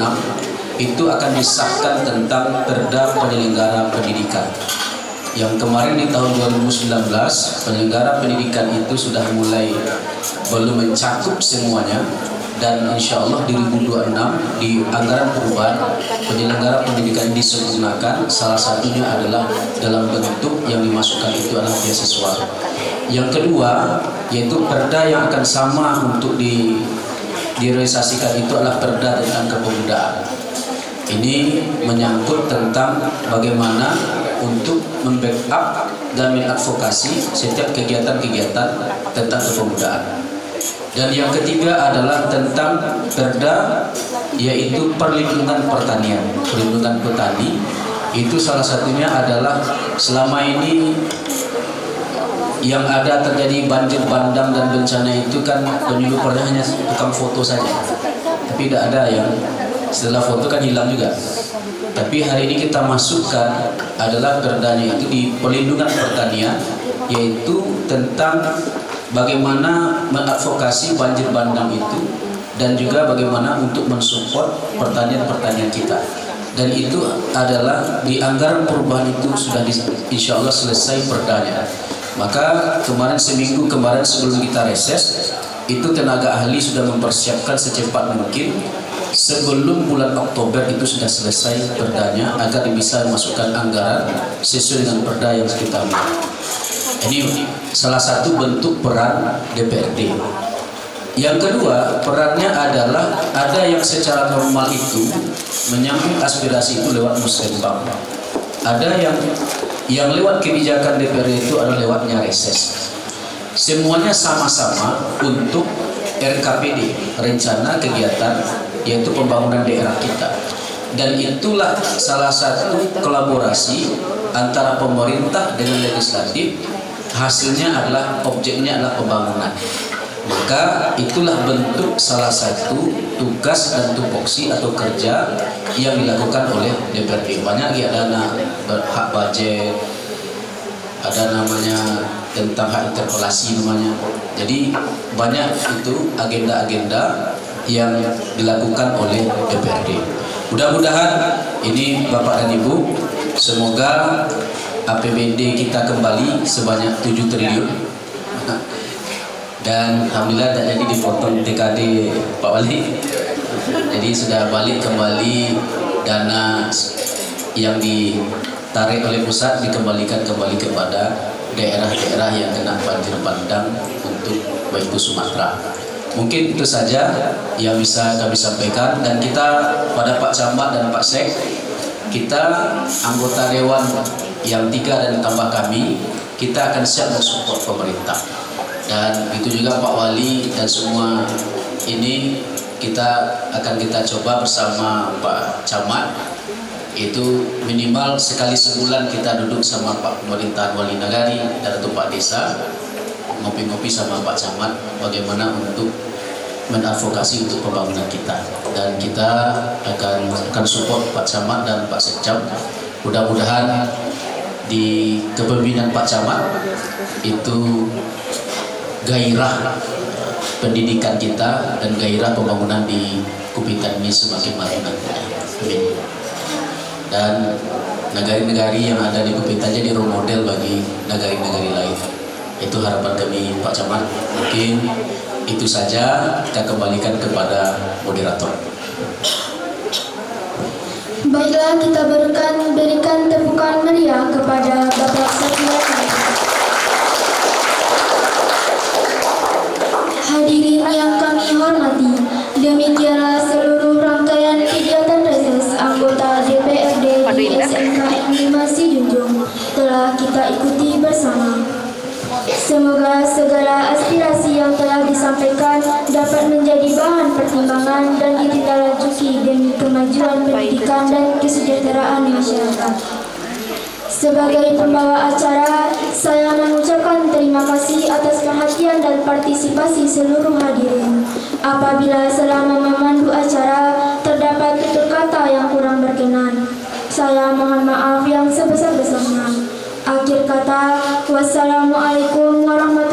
itu akan disahkan tentang Perda Penyelenggara Pendidikan. Yang kemarin di tahun 2019 penyelenggara pendidikan itu sudah mulai belum mencakup semuanya, dan insya Allah di 2026 di anggaran perubahan penyelenggara pendidikan disempurnakan. Salah satunya adalah dalam bentuk yang dimasukkan itu adalah beasiswa. Yang kedua yaitu perda yang akan sama untuk direalisasikan itu adalah perda tentang kepemudaan. Ini menyangkut tentang bagaimana untuk membackup dan mengadvokasi setiap kegiatan-kegiatan tentang kepemudaan. Dan yang ketiga adalah tentang perda yaitu perlindungan pertanian, perlindungan petani. Itu salah satunya adalah selama ini yang ada terjadi banjir bandang dan bencana itu kan penyuluh perda hanya tukang foto saja, tapi tidak ada yang setelah foto kan hilang juga. Tapi hari ini kita masukkan adalah perdanya itu di perlindungan pertanian, yaitu tentang bagaimana mengadvokasi banjir bandang itu dan juga bagaimana untuk mensupport pertanian-pertanian kita. Dan itu adalah di anggaran perubahan itu sudah insya Allah selesai perdanya. Maka seminggu kemarin sebelum kita reses itu tenaga ahli sudah mempersiapkan secepat mungkin sebelum bulan Oktober itu sudah selesai perdanya agar bisa memasukkan anggaran sesuai dengan perda yang kita miliki. Ini salah satu bentuk peran DPRD. Yang kedua, perannya adalah ada yang secara normal itu menyambut aspirasi itu lewat musrembang. Ada yang lewat kebijakan DPRD itu adalah lewatnya reses. Semuanya sama-sama untuk RKPD, rencana kegiatan yaitu pembangunan daerah kita. Dan itulah salah satu kolaborasi antara pemerintah dengan legislatif. Hasilnya adalah objeknya adalah pembangunan. Maka itulah bentuk salah satu tugas dan tupoksi atau kerja yang dilakukan oleh DPRD. Banyak ya, ada hak budget, ada namanya tentang hak interpelasi namanya. Jadi banyak itu agenda-agenda yang dilakukan oleh DPRD. Mudah-mudahan ini Bapak dan Ibu, semoga APBD kita kembali sebanyak 7 triliun. Dan alhamdulillah tak jadi dipotong TKD Pak Wali. Jadi sudah balik kembali dana yang ditarik oleh pusat dikembalikan kembali kepada daerah-daerah yang kena banjir bandang untuk baik itu Sumatera. Mungkin itu saja yang bisa kami sampaikan, dan kita pada Pak Camat dan Pak Sek, kita anggota dewan yang 3 dan tambah kami, kita akan siap mensupport pemerintah. Dan itu juga Pak Wali dan semua ini kita coba bersama Pak Camat, itu minimal sekali sebulan kita duduk sama Pak Pemerintahan Wali Nagari dan untuk Pak Desa, ngopi-ngopi sama Pak Camat bagaimana untuk menadvokasi untuk pembangunan kita. Dan kita akan support Pak Camat dan Pak Sekcam. Mudah-mudahan di kepemimpinan Pak Camat itu gairah pendidikan kita dan gairah pembangunan di Kupitan ini semakin maju nantinya. Amin. Dan negari-negari yang ada di Kupitan jadi role model bagi negari-negari lain. Itu harapan kami Pak Camat. Mungkin itu saja, kita kembalikan kepada moderator. Baiklah, kita berikan tepukan meriah kepada Bapak Safian. Hadirin yang kami hormati, demikianlah seluruh rangkaian kegiatan reses anggota DPRD di SMKN 5 Sijunjung telah kita ikuti bersama. Semoga segala aspirasi yang telah disampaikan dapat menjadi bahan pertimbangan dan ditindaklanjuti demi kemajuan pendidikan dan kesejahteraan masyarakat. Sebagai pembawa acara, saya mengucapkan terima kasih atas perhatian dan partisipasi seluruh hadirin. Apabila selama memandu acara terdapat tutur kata yang kurang berkenan, saya mohon maaf yang sebesar-besarnya. Akhir kata, wassalamualaikum warahmatullahi